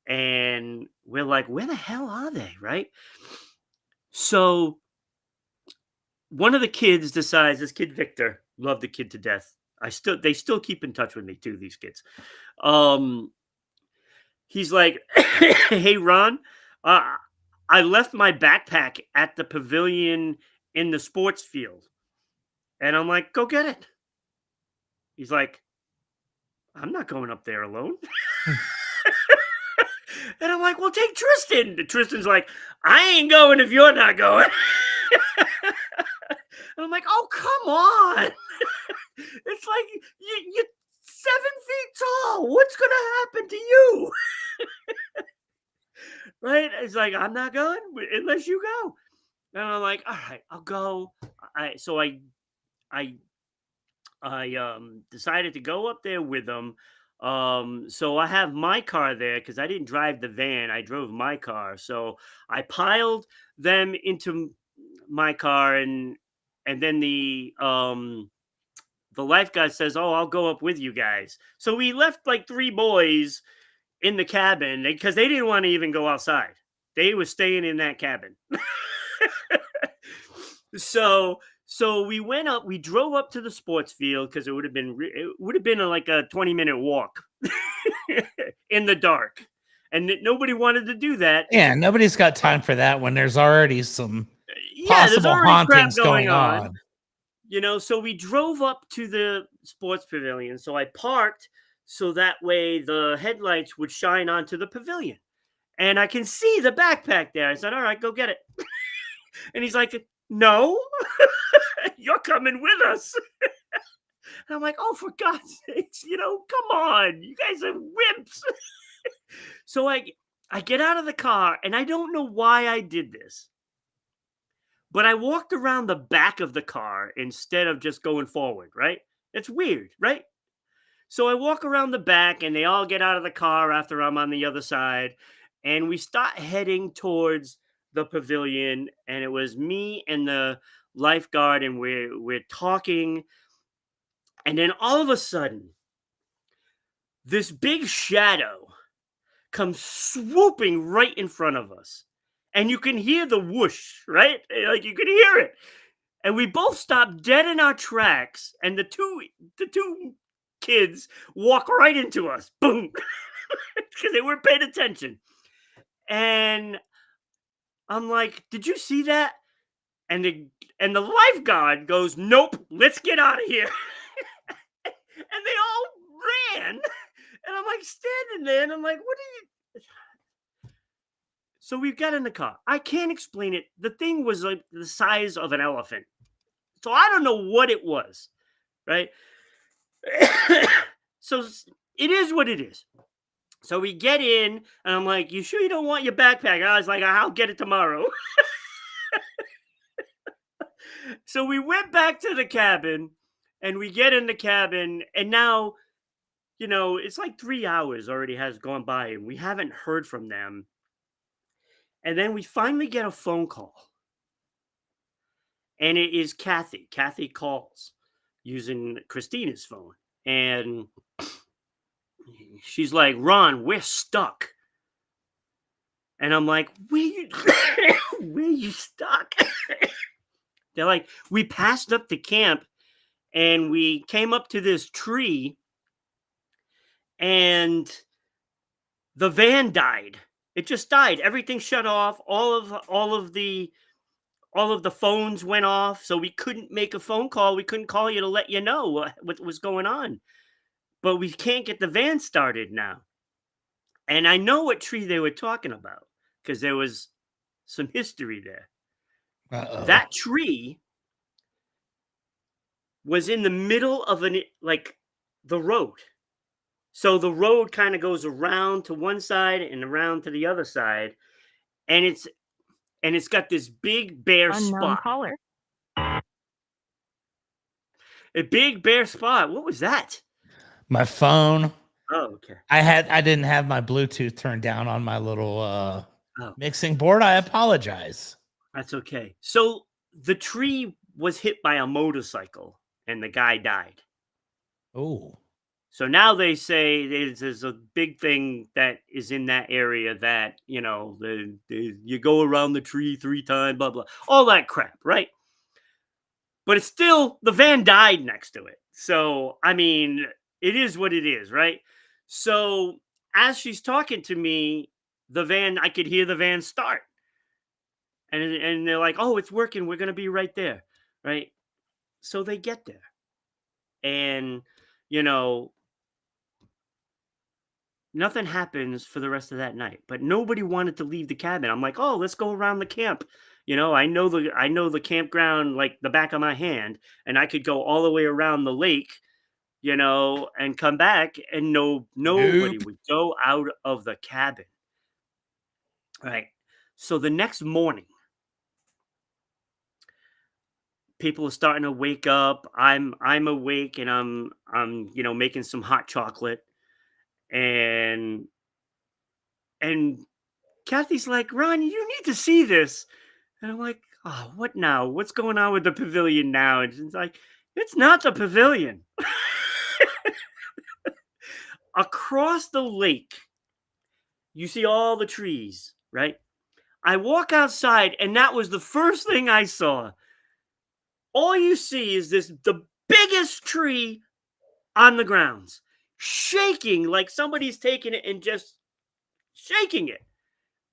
And we're like, where the hell are they? Right. So one of the kids decides, this kid, Victor, loved the kid to death. They still keep in touch with me too, these kids. He's like, hey, Ron, I left my backpack at the pavilion in the sports field. And I'm like, go get it. He's like, I'm not going up there alone. And I'm like, well, take Tristan. And Tristan's like, I ain't going if you're not going. And I'm like, oh, come on. It's like, you're 7 feet tall. What's going to happen to you? Right? It's like, I'm not going unless you go. And I'm like, all right, I'll go. So I decided to go up there with them. So I have my car there because I didn't drive the van. I drove my car. So I piled them into my car, and then the lifeguard says, oh, I'll go up with you guys. So we left like 3 boys in the cabin because they didn't want to even go outside. They were staying in that cabin. So we went up. We drove up to the sports field because it would have been like a 20-minute walk in the dark, and nobody wanted to do that. Yeah, nobody's got time for that when there's already some there's possible already crap hauntings going on. So we drove up to the sports pavilion. So I parked so that way the headlights would shine onto the pavilion. and I can see the backpack there. I said, all right, go get it. And he's like, no, you're coming with us. And I'm like, oh, for God's sakes, come on. You guys are wimps. So I get out of the car, and I don't know why I did this, but I walked around the back of the car instead of just going forward, right? It's weird, right? So I walk around the back, and they all get out of the car after I'm on the other side, and we start heading towards the pavilion, and it was me and the lifeguard, and we're talking, and then all of a sudden, this big shadow comes swooping right in front of us. And you can hear the whoosh, right? Like you can hear it. And we both stop dead in our tracks, and the two kids walk right into us. Boom. Because they weren't paying attention. And I'm like, did you see that? And the lifeguard goes, nope, let's get out of here. And they all ran. And I'm like standing there, and I'm like, what are you? So we got in the car. I can't explain it. The thing was like the size of an elephant. So I don't know what it was, right? So it is what it is. So we get in, and I'm like, you sure you don't want your backpack? And I was like, I'll get it tomorrow. So we went back to the cabin, and we get in the cabin, and now, it's like 3 hours already has gone by, and we haven't heard from them. And then we finally get a phone call. And it is Kathy. Kathy calls using Christina's phone. And she's like, Ron, we're stuck. And I'm like, where you stuck? They're like, we passed up the camp, and we came up to this tree, and the van died. It just died. Everything shut off. All of the phones went off, so we couldn't make a phone call. We couldn't call you to let you know what was going on. But we can't get the van started now. And I know what tree they were talking about because there was some history there. Uh-oh. That tree was in the middle of the road. So the road kind of goes around to one side and around to the other side, and it's got this big bare Unknown spot. caller. A big bare spot. What was that? My phone. Oh, okay. I didn't have my Bluetooth turned down on my little mixing board. I apologize. That's okay. So the tree was hit by a motorcycle, and the guy died. Oh. So now they say there's a big thing that is in that area that, you go around the tree 3 times, blah, blah, all that crap, right? But it's still, the van died next to it. So, I mean, it is what it is, right? So as she's talking to me, I could hear the van start. And they're like, oh, it's working. We're going to be right there, right? So they get there. And, nothing happens for the rest of that night, but nobody wanted to leave the cabin. I'm like, oh, let's go around the camp. I know the campground like the back of my hand, and I could go all the way around the lake, and come back, and nobody would go out of the cabin. All right. So the next morning, people are starting to wake up. I'm awake, and I'm making some hot chocolate. And Kathy's like, Ron, you need to see this. And I'm like, oh, what now? What's going on with the pavilion now? And she's like, it's not the pavilion. Across the lake, you see all the trees, right? I walk outside, and that was the first thing I saw. All you see is the biggest tree on the grounds, shaking like somebody's taking it and just shaking it.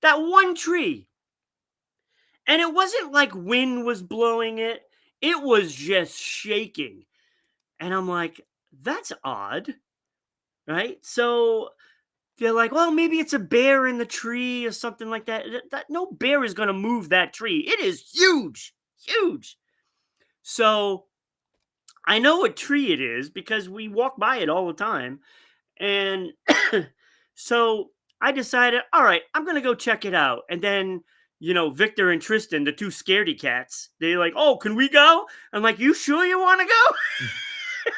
That one tree. And it wasn't like wind was blowing it. It was just shaking. And I'm like, that's odd. Right? So they're like, well, maybe it's a bear in the tree or something like that. No bear is going to move that tree. It is huge, huge. So I know what tree it is because we walk by it all the time. And so I decided, all right, I'm going to go check it out. And then, Victor and Tristan, the two scaredy cats, they're like, oh, can we go? I'm like, you sure you want to go?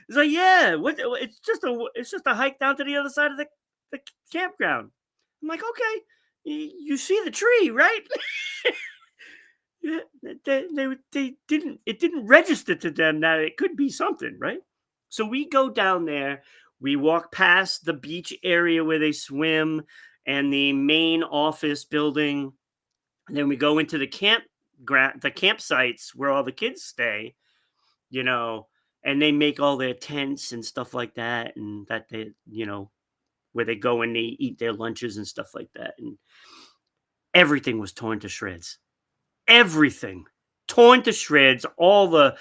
It's like, yeah, it's just a hike down to the other side of the campground. I'm like, okay, you see the tree, right? Yeah, they didn't, it didn't register to them that it could be something, right? So we go down there, we walk past the beach area where they swim and the main office building, and then we go into the the campsites where all the kids stay, you know, and they make all their tents and stuff like that, and that they, where they go and they eat their lunches and stuff like that, and everything was torn to shreds. Everything torn to shreds. All the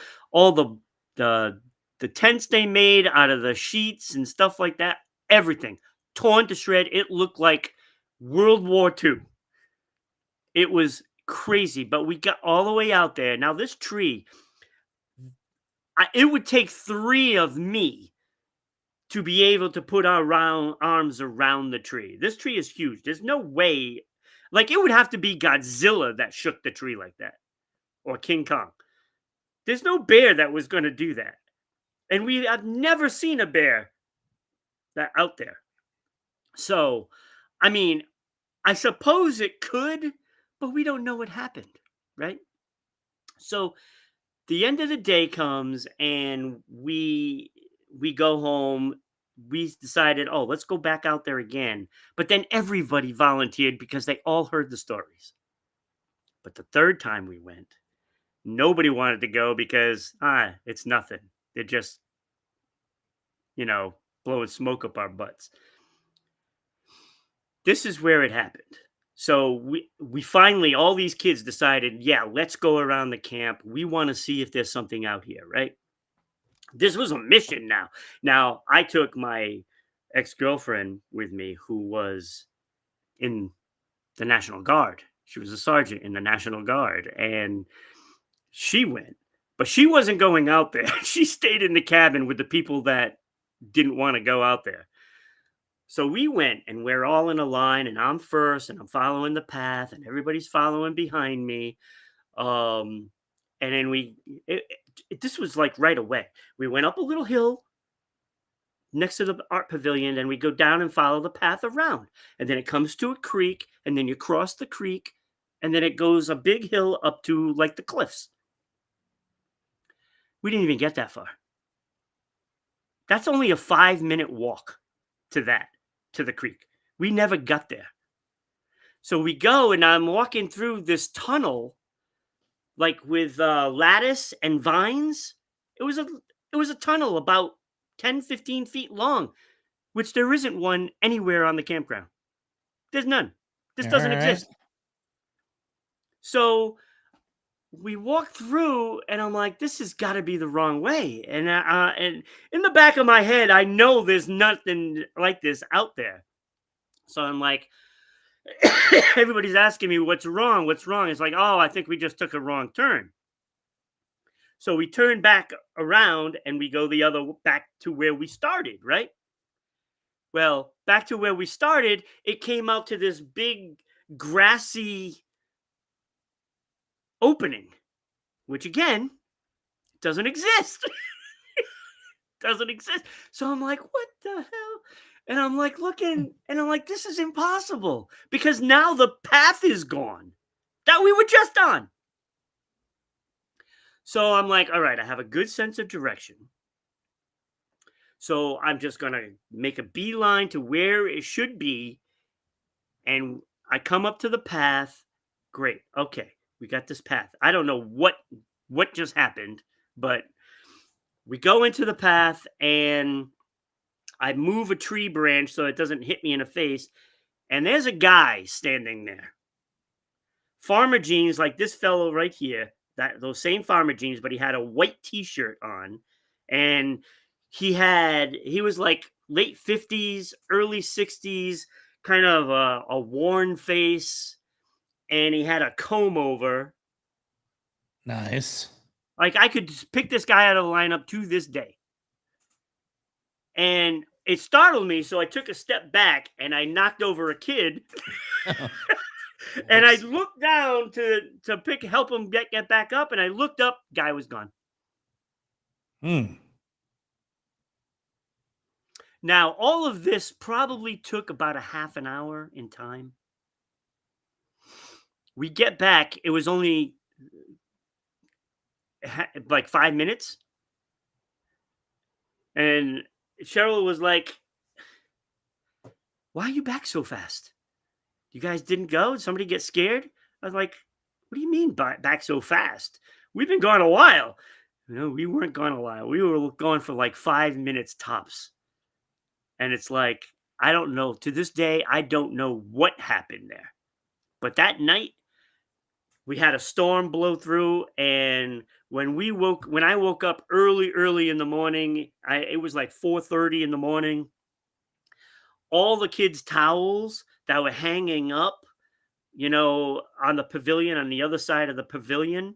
tents they made out of the sheets and stuff like that. Everything torn to shred. It looked like World War II. It was crazy, but we got all the way out there. Now this tree, it would take 3 of me to be able to put our arms around the tree. This tree is huge. There's no way. Like, it would have to be Godzilla that shook the tree like that, or King Kong. There's no bear that was going to do that. And I've never seen a bear that out there. So, I mean, I suppose it could, but we don't know what happened, right? So the end of the day comes and we go home. We decided, oh, let's go back out there again. But then everybody volunteered because they all heard the stories. But the third time we went, nobody wanted to go because it's nothing. They're just, blowing smoke up our butts. This is where it happened. So we finally, all these kids decided, yeah, let's go around the camp. We want to see if there's something out here, right? This was a mission now. Now, I took my ex-girlfriend with me who was in the National Guard. She was a sergeant in the National Guard, and she went. But she wasn't going out there. She stayed in the cabin with the people that didn't want to go out there. So we went, and we're all in a line, and I'm first, and I'm following the path, and everybody's following behind me. And then this was like right away. We went up a little hill next to the art pavilion, and we go down and follow the path around. And then it comes to a creek, and then you cross the creek, and then it goes a big hill up to like the cliffs. We didn't even get that far. That's only a 5-minute walk to the creek. We never got there. So we go, and I'm walking through this tunnel, like with lattice and vines. It was a tunnel about 10, 15 feet long, which there isn't one anywhere on the campground. There's none. This doesn't exist. So we walk through, and I'm like, this has got to be the wrong way. And in the back of my head, I know there's nothing like this out there. So I'm like, everybody's asking me, what's wrong? What's wrong? It's like, oh, I think we just took a wrong turn. So we turn back around and we go back to where we started, right? Well, back to where we started, it came out to this big grassy opening, which again doesn't exist. Doesn't exist. So I'm like, what the hell? And I'm like looking, and I'm like, this is impossible because now the path is gone that we were just on. So I'm like, all right, I have a good sense of direction. So I'm just going to make a beeline to where it should be. And I come up to the path. Great. Okay. We got this path. I don't know what just happened, but we go into the path and I move a tree branch so it doesn't hit me in the face. And there's a guy standing there. Farmer jeans, like this fellow right here, those same farmer jeans, but he had a white t-shirt on. And he was like late 50s, early 60s, kind of a worn face, and he had a comb over. Nice. Like, I could just pick this guy out of the lineup to this day. And it startled me, so I took a step back and I knocked over a kid. And I Whoops. looked down to help him get back up, and I looked up, guy was gone. Hmm. Now, all of this probably took about a half an hour in time. We get back, it was only like 5 minutes. And Cheryl was like, "Why are you back so fast? You guys didn't go? Did somebody get scared?" I was like, "What do you mean back so fast? We've been gone a while." No, we weren't gone a while. We were gone for like 5 minutes tops. And it's like, I don't know. To this day, I don't know what happened there. But that night, we had a storm blow through, and when I woke up early in the morning, it was like 4:30 in the morning. All the kids' towels that were hanging up, on the pavilion, on the other side of the pavilion,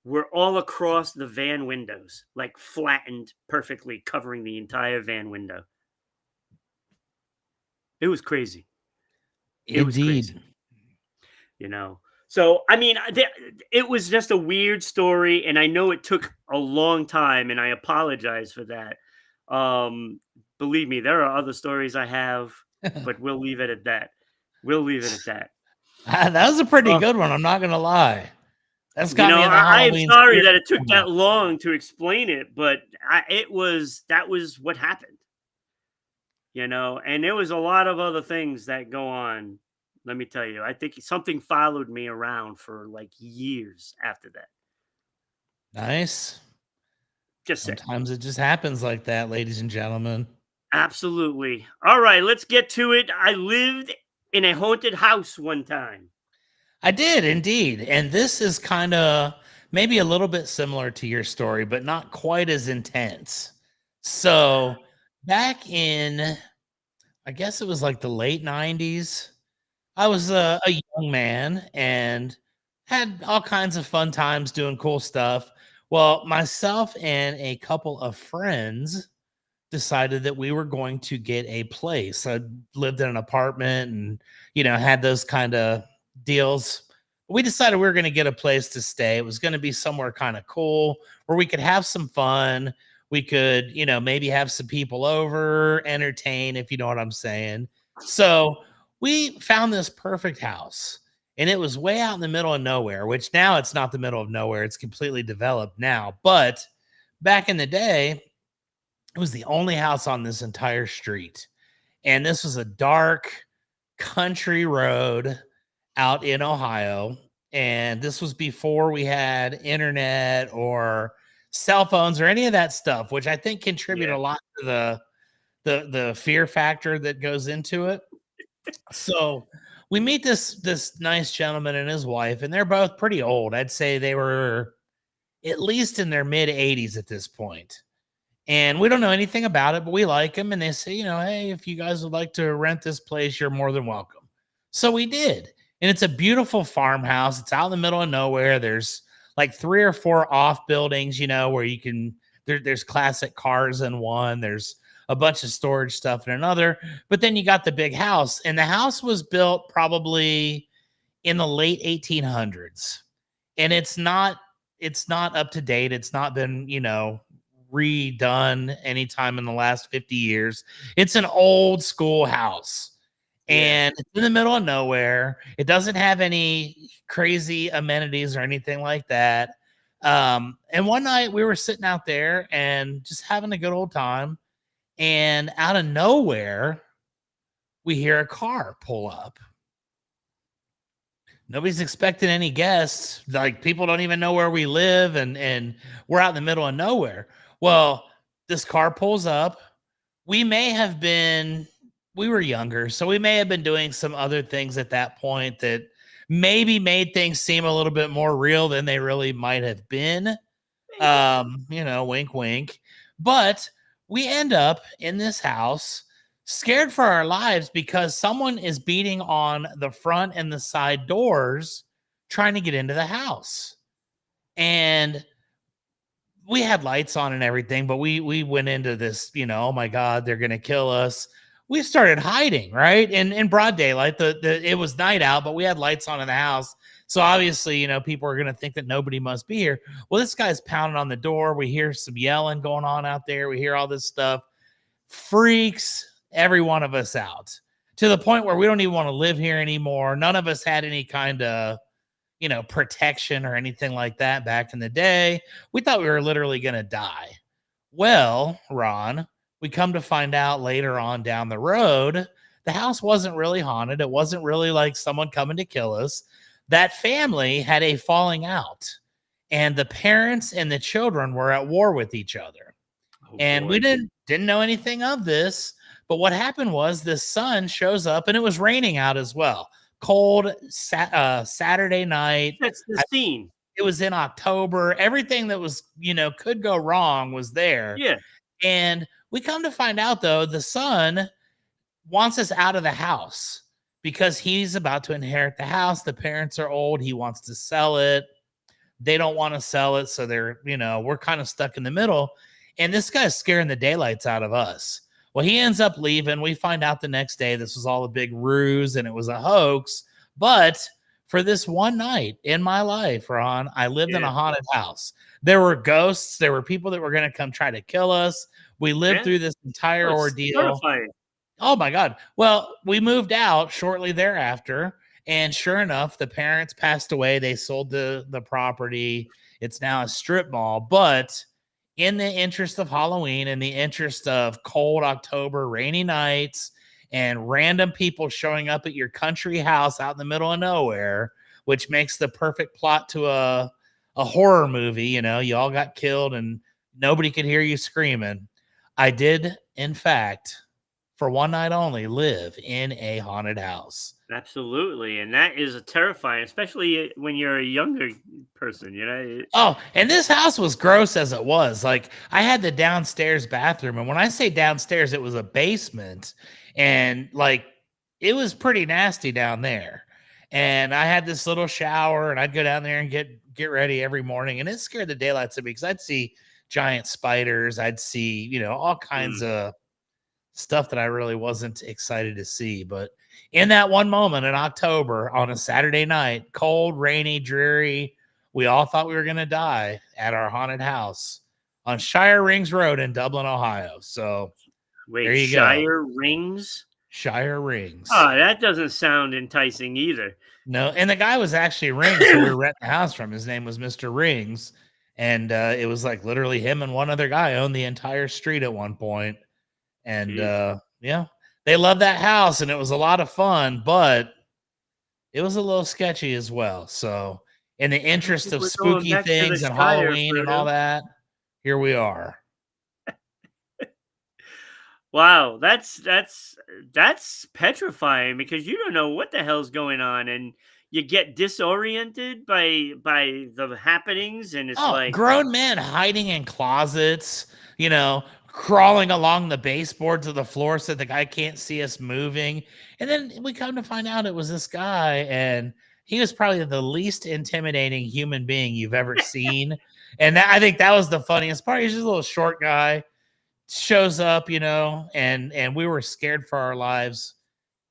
were all across the van windows, like flattened perfectly, covering the entire van window. It was crazy. It was crazy. Indeed. So I mean, it was just a weird story, and I know it took a long time, and I apologize for that. Believe me, there are other stories I have, but we'll leave it at that. We'll leave it at that. That was a pretty Uh, good one. I'm not going to lie. That's got me in the I am Halloween sorry spirit. that it took that long to explain it, but that was what happened. And there was a lot of other things that go on. Let me tell you, I think something followed me around for like years after that. Nice. Just say. Sometimes it just happens like that, ladies and gentlemen. Absolutely. All right, let's get to it. I lived in a haunted house one time. I did indeed. And this is kind of maybe a little bit similar to your story, but not quite as intense. So, back in, I guess it was like the late 90s, I was a young man and had all kinds of fun times doing cool stuff. Well, myself and a couple of friends decided that we were going to get a place. I lived in an apartment and, had those kind of deals. We decided we were going to get a place to stay. It was going to be somewhere kind of cool where we could have some fun. We could, maybe have some people over, entertain, if you know what I'm saying. So we found this perfect house, and it was way out in the middle of nowhere, which now it's not the middle of nowhere. It's completely developed now. But back in the day, it was the only house on this entire street. And this was a dark country road out in Ohio. And this was before we had internet or cell phones or any of that stuff, which I think contributed Yeah. a lot to the fear factor that goes into it. So we meet this nice gentleman and his wife, and they're both pretty old. I'd say they were at least in their mid 80s at this point. And we don't know anything about it, but we like them. And they say, hey, if you guys would like to rent this place, you're more than welcome. So we did. And it's a beautiful farmhouse. It's out in the middle of nowhere. There's like 3 or 4 off buildings, where you can, there's classic cars in one. There's a bunch of storage stuff in another. But then you got the big house. And the house was built probably in the late 1800s. And it's not up to date. It's not been, redone anytime in the last 50 years. It's an old school house, and it's in the middle of nowhere. It doesn't have any crazy amenities or anything like that. And one night we were sitting out there and just having a good old time, and out of nowhere we hear a car pull up. Nobody's expecting any guests. Like, people don't even know where we live, and we're out in the middle of nowhere. Well, this car pulls up. We were younger, so we may have been doing some other things at that point that maybe made things seem a little bit more real than they really might have been. Wink, wink. But we end up in this house scared for our lives because someone is beating on the front and the side doors trying to get into the house. And we had lights on and everything, but we went into this, oh my God, they're gonna kill us. We started hiding, right? In broad daylight. The it was night out, but we had lights on in the house. So obviously, people are gonna think that nobody must be here. Well, this guy's pounding on the door. We hear some yelling going on out there. We hear all this stuff. Freaks every one of us out to the point where we don't even want to live here anymore. None of us had any kind of protection or anything like that back in the day. We thought we were literally going to die. Well, Ron, we come to find out later on down the road, the house wasn't really haunted. It wasn't really like someone coming to kill us. That family had a falling out, and the parents and the children were at war with each other. Oh And we boy. didn't know anything of this. But what happened was the sun shows up, and it was raining out as well. Cold Saturday night. That's the scene. It was in October. Everything that was, could go wrong was there. Yeah. And we come to find out, though, the son wants us out of the house because he's about to inherit the house. The parents are old. He wants to sell it. They don't want to sell it. So we're kind of stuck in the middle. And this guy's scaring the daylights out of us. Well, he ends up leaving. We find out the next day this was all a big ruse and it was a hoax. But for this one night in my life, Ron, I lived in a haunted house. There were ghosts. There were people that were going to come try to kill us. We lived through this entire ordeal. Terrifying. Oh my God. Well, we moved out shortly thereafter. And sure enough, the parents passed away. They sold the property. It's now a strip mall. But in the interest of Halloween, in the interest of cold October, rainy nights, and random people showing up at your country house out in the middle of nowhere, which makes the perfect plot to a horror movie. You all got killed and nobody could hear you screaming. I did, in fact, for one night only, live in a haunted house. Absolutely. And that is a terrifying, especially when you're a younger person, Oh, and this house was gross as it was. Like, I had the downstairs bathroom, and when I say downstairs, it was a basement, and like it was pretty nasty down there. And I had this little shower, and I'd go down there and get ready every morning, and it scared the daylights of me because I'd see giant spiders, I'd see all kinds of stuff that I really wasn't excited to see. But in that one moment in October on a Saturday night, cold, rainy, dreary, we all thought we were going to die at our haunted house on Shire Rings Road in Dublin, Ohio. So there you Shire go. Rings? Shire Rings. Oh, that doesn't sound enticing either. No, and the guy was actually Rings who we were renting the house from. His name was Mr. Rings. And it was like literally him and one other guy owned the entire street at one point. And yeah, they loved that house and it was a lot of fun, but it was a little sketchy as well. So in the interest of spooky things and Halloween and all that, here we are. Wow, that's petrifying because you don't know what the hell's going on and you get disoriented by the happenings and it's like grown men hiding in closets, crawling along the baseboards of the floor so the guy can't see us moving. And then we come to find out it was this guy, and he was probably the least intimidating human being you've ever seen. And I think that was the funniest part. He's just a little short guy, shows up, and we were scared for our lives.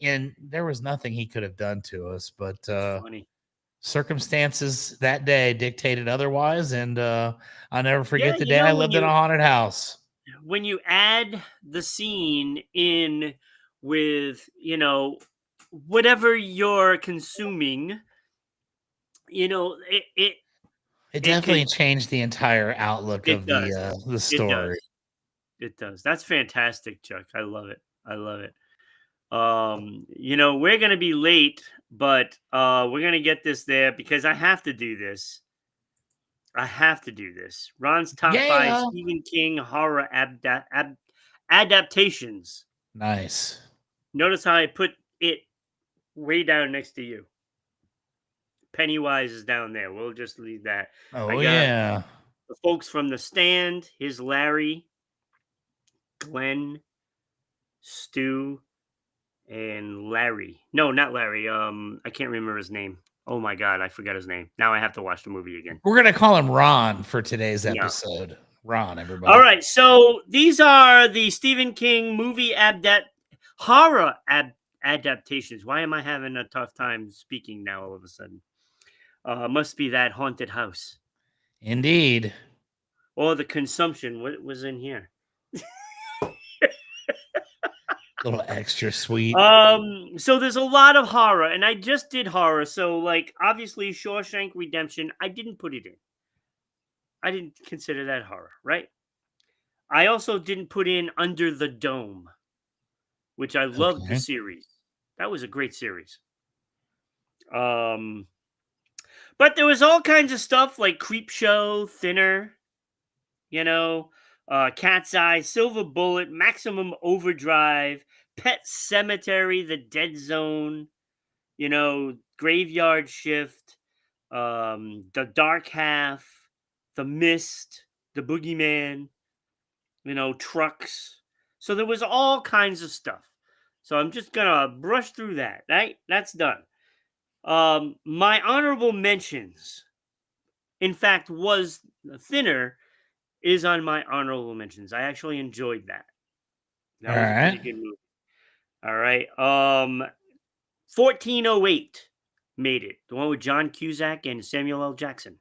And there was nothing he could have done to us, but funny. Circumstances that day dictated otherwise. And I'll never forget the day I lived in a haunted house. When you add the scene in with, whatever you're consuming, it definitely changed the enther outlook of the story. It does. That's fantastic, Chuck. I love it. We're gonna be late, but we're gonna get this there because I have to do this. Ron's top 5 Stephen King horror adaptations. Nice. Notice how I put it way down next to you. Pennywise is down there. We'll just leave that. Oh, yeah. The folks from The Stand. Here's Larry. Glenn, Stu, and Larry. No, not Larry. I can't remember his name. Oh my god, I forgot his name. Now I have to watch the movie again. We're gonna call him Ron for today's Yeah. episode. Ron, everybody. All right. So these are the Stephen King movie horror adaptations. Why am I having a tough time speaking now all of a sudden? Must be that haunted house Indeed. or the consumption. What was in here? A little extra sweet. So there's a lot of horror, and I just did horror. So, like, obviously, Shawshank Redemption, I didn't put it in. I didn't consider that horror, right? I also didn't put in Under the Dome, which I loved the Okay. series. That was a great series. But there was all kinds of stuff like Creep Show, Thinner, Cat's Eye, Silver Bullet, Maximum Overdrive, Pet Cemetery, The Dead Zone, Graveyard Shift, The Dark Half, The Mist, The Boogeyman, Trucks. So there was all kinds of stuff. So I'm just gonna brush through that. Right, that's done. My honorable mentions, in fact, was Thinner is on my honorable mentions. I actually enjoyed that. That All was a pretty right. good movie. All right. 1408 made it. The one with John Cusack and Samuel L. Jackson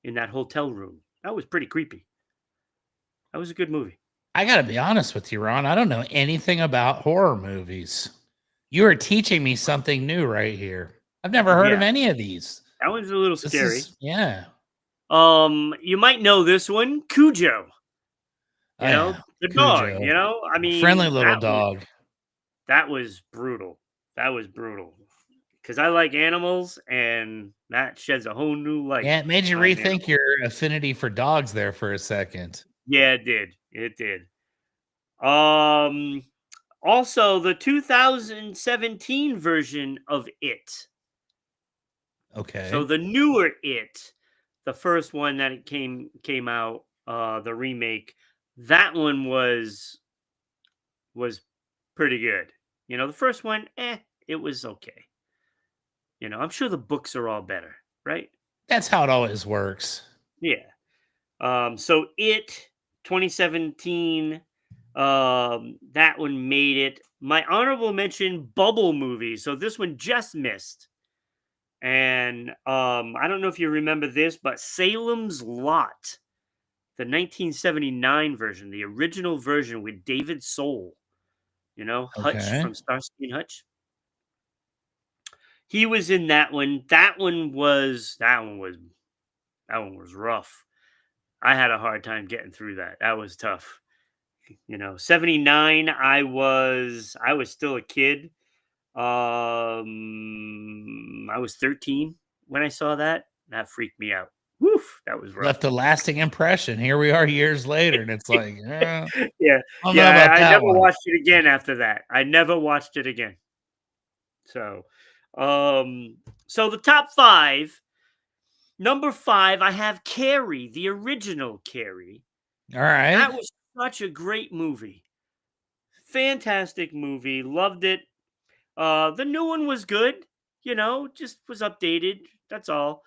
in that hotel room. That was pretty creepy. That was a good movie. I gotta be honest with you, Ron. I don't know anything about horror movies. You are teaching me something new right here. I've never heard of Yeah. any of these. That one's a little scary. Yeah. You might know this one, Cujo. Oh, yeah. The dog, Cujo. I mean, Friendly little dog. That was brutal. That was brutal. Because I like animals, and that sheds a whole new light. Yeah, it made you on rethink animals. your affinity for dogs there for a second. Yeah, it did. It did. Also, the 2017 version of It. Okay. So the newer It, the first one that it came out, the remake, that one was pretty good. The first one, it was okay. I'm sure the books are all better, right? That's how it always works. Yeah. So It 2017, that one made it. My honorable mention, Bubble movie. So this one just missed. And I don't know if you remember this, but Salem's Lot, the 1979 version, the original version with David Soul, Hutch Okay. from Starsky and Hutch. He was in that one. That one was rough. I had a hard time getting through that. That was tough. 79, I was still a kid. I was 13 when I saw that. That freaked me out. Woof, that was rough. Left a lasting impression. Here we are years later, and it's like, Yeah. I don't know Yeah, about I that never one. watched it again after that. I never watched it again. So, so the top 5. Number 5, I have Carrie, the original Carrie. All right. That was such a great movie. Fantastic movie. Loved it. The new one was good, just was updated. That's all.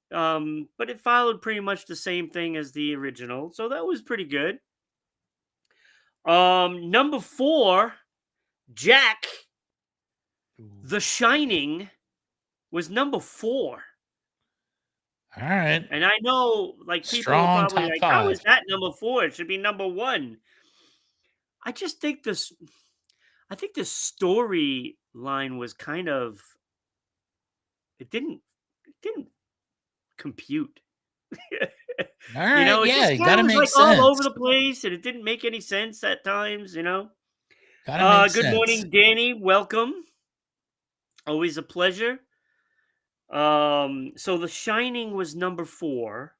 But it followed pretty much the same thing as the original. So that was pretty good. Number 4, Jack, The Shining was number 4. All right. And I know, like, people Strong are probably top like, how 5. is that number 4? It should be number 1. I just think the storyline was kind of, it didn't compute. All right. It Yeah, just you gotta was make like sense. all over the place, and it didn't make any sense at times. Gotta make Good sense. morning, Danny. Welcome. Always a pleasure. So The Shining was number 4,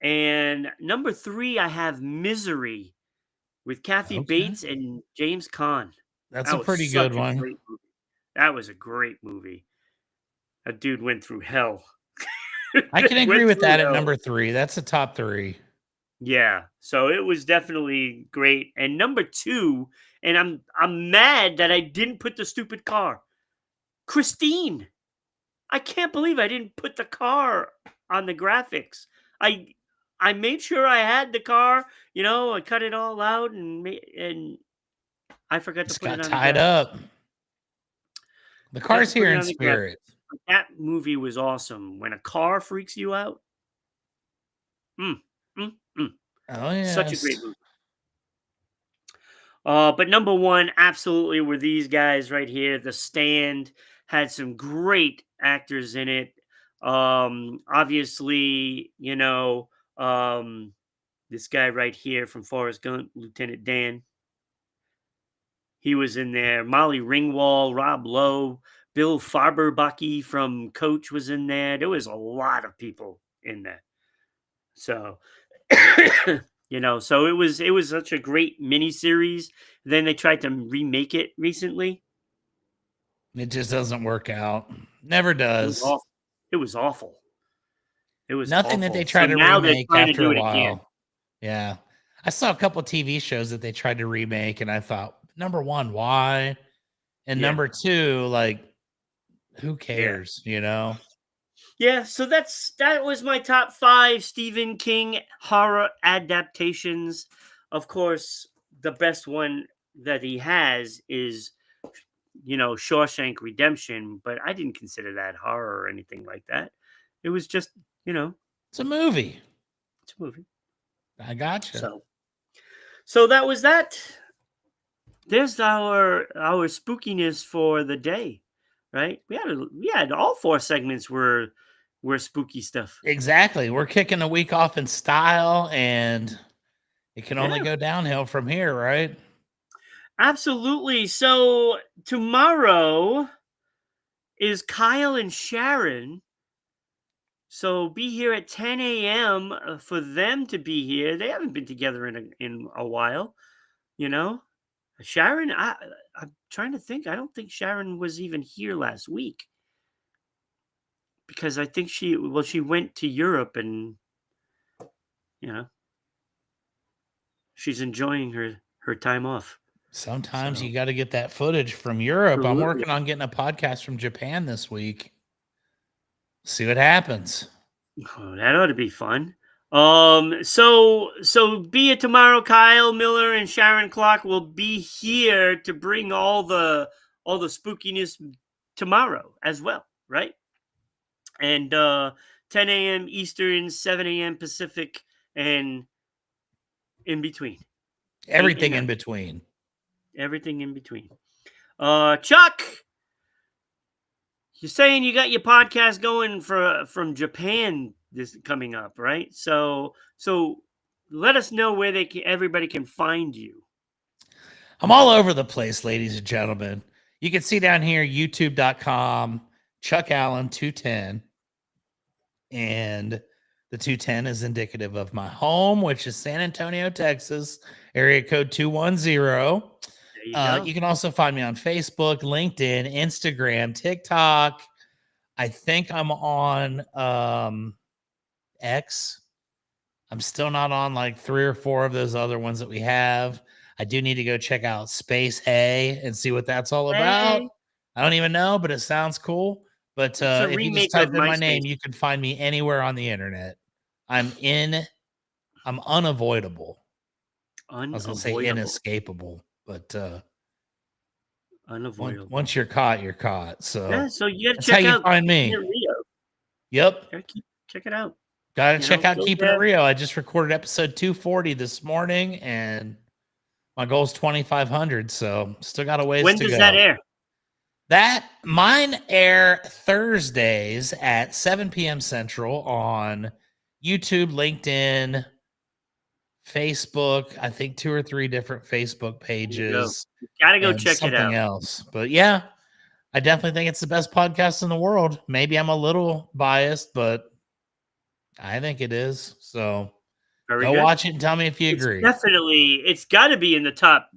and number 3, I have Misery with Kathy Okay. Bates and James Caan. That's That a was pretty such good a one. great movie. That was a great movie. That dude went through hell. I can agree Went with through that at hell. number 3. That's a top 3. Yeah. So it was definitely great. And number 2, and I'm mad that I didn't put the stupid car. Christine. I can't believe I didn't put the car on the graphics. I I made sure I had the car, I cut it all out and I forgot to Just put it got on the tied graphics. up. The Forgot to car's put here it in on the graphics. spirit. But that movie was awesome. When a car freaks you out, mm, mm, mm. Oh Such a great yes. movie. But number 1 absolutely were these guys right here. The Stand had some great actors in it. Obviously, this guy right here from Forrest Gump, Lieutenant Dan, he was in there. Molly Ringwald, Rob Lowe, Bill Farberbucky from Coach was in there. There was a lot of people in there. So, so it was such a great miniseries. Then they tried to remake it recently. It just doesn't work out. Never It was does. awful. It was awful. It was Nothing that they awful. So try to now they're remake trying to after do a it again. while. Yeah. I saw a couple TV shows that they tried to remake, and I thought, number one, why? And Yeah. number two, like, who Yeah. cares, you know? Yeah, so that was my top 5 Stephen King horror adaptations. Of course, the best one that he has is Shawshank Redemption, but I didn't consider that horror or anything like that. It was just, It's a movie. it's a movie. I gotcha. So that was that. There's our spookiness for the day, right? We had all 4 segments were spooky stuff. Exactly. We're kicking a week off in style, and it can only Yeah. go downhill from here, right? Absolutely. So tomorrow is Kyle and Sharon. So be here at 10 a.m. For them to be here. They haven't been together in a while, you know. Sharon, I'm trying to think. I don't think Sharon was even here last week because I think she went to Europe and you know she's enjoying her time off. Sometimes So you got to get that footage from Europe. I'm absolutely. working on getting a podcast from Japan this week. See what happens. Oh, that ought to be fun. So be it tomorrow. Kyle Miller and Sharon Clark will be here to bring all the spookiness tomorrow as well, right? And 10 a.m. Eastern, 7 a.m. Pacific, and in between, 8 and Everything in 9, between. everything in between. Chuck, you're saying you got your podcast going from Japan this coming up, right? So let us know where everybody can find you. I'm all over the place, ladies and gentlemen. You can see down here, youtube.com, Chuck Allen 210. And the 210 is indicative of my home, which is San Antonio, Texas, area code 210. There you go. You can also find me on Facebook, LinkedIn, Instagram, TikTok. I think I'm on X. I'm still not on like 3 or 4 of those other ones that we have. I do need to go check out Space Hay and see what that's all about. Hey, I don't even know, but it sounds cool. But it's a if you just remake of type in my MySpace. name, you can find me anywhere on the internet. I'm unavoidable. I was gonna say Unavoidable. inescapable, but Unavoidable. once you're caught, you're caught. Yeah, So so you got to that's how check you out find Keeping It me. Rio. Yep. Check it out. Gotta check out Go Keeping It there. Real. I just recorded episode 240 this morning, and my goal is 2,500, so still got a ways When to does go. that air? That mine air Thursdays at 7 p.m. Central on YouTube, LinkedIn, Facebook. I think 2 or 3 different Facebook There you go. pages You gotta go and check it something out. else. But yeah, I definitely think it's the best podcast in the world. Maybe I'm a little biased, but I think it is. So Very go good. watch it and tell me if you agree. It's got to be in the top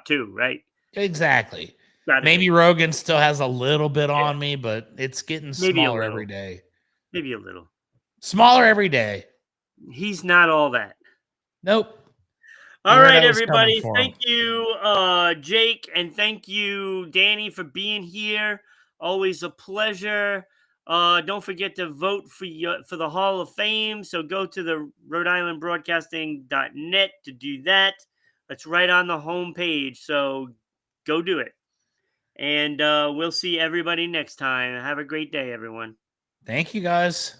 2, right? Exactly. Gotta Maybe be. Rogan still has a little bit Yeah, on me, but it's getting maybe a smaller every little. day. Maybe a little. Smaller every day. He's not all that. Nope. All You heard right, I was coming everybody. for him. Thank you, Jake, and thank you, Danny, for being here. Always a pleasure. Don't forget to vote for the Hall of Fame. So go to the RhodeIslandBroadcasting.net to do that. That's right on the home page. So go do it. And we'll see everybody next time. Have a great day, everyone. Thank you guys.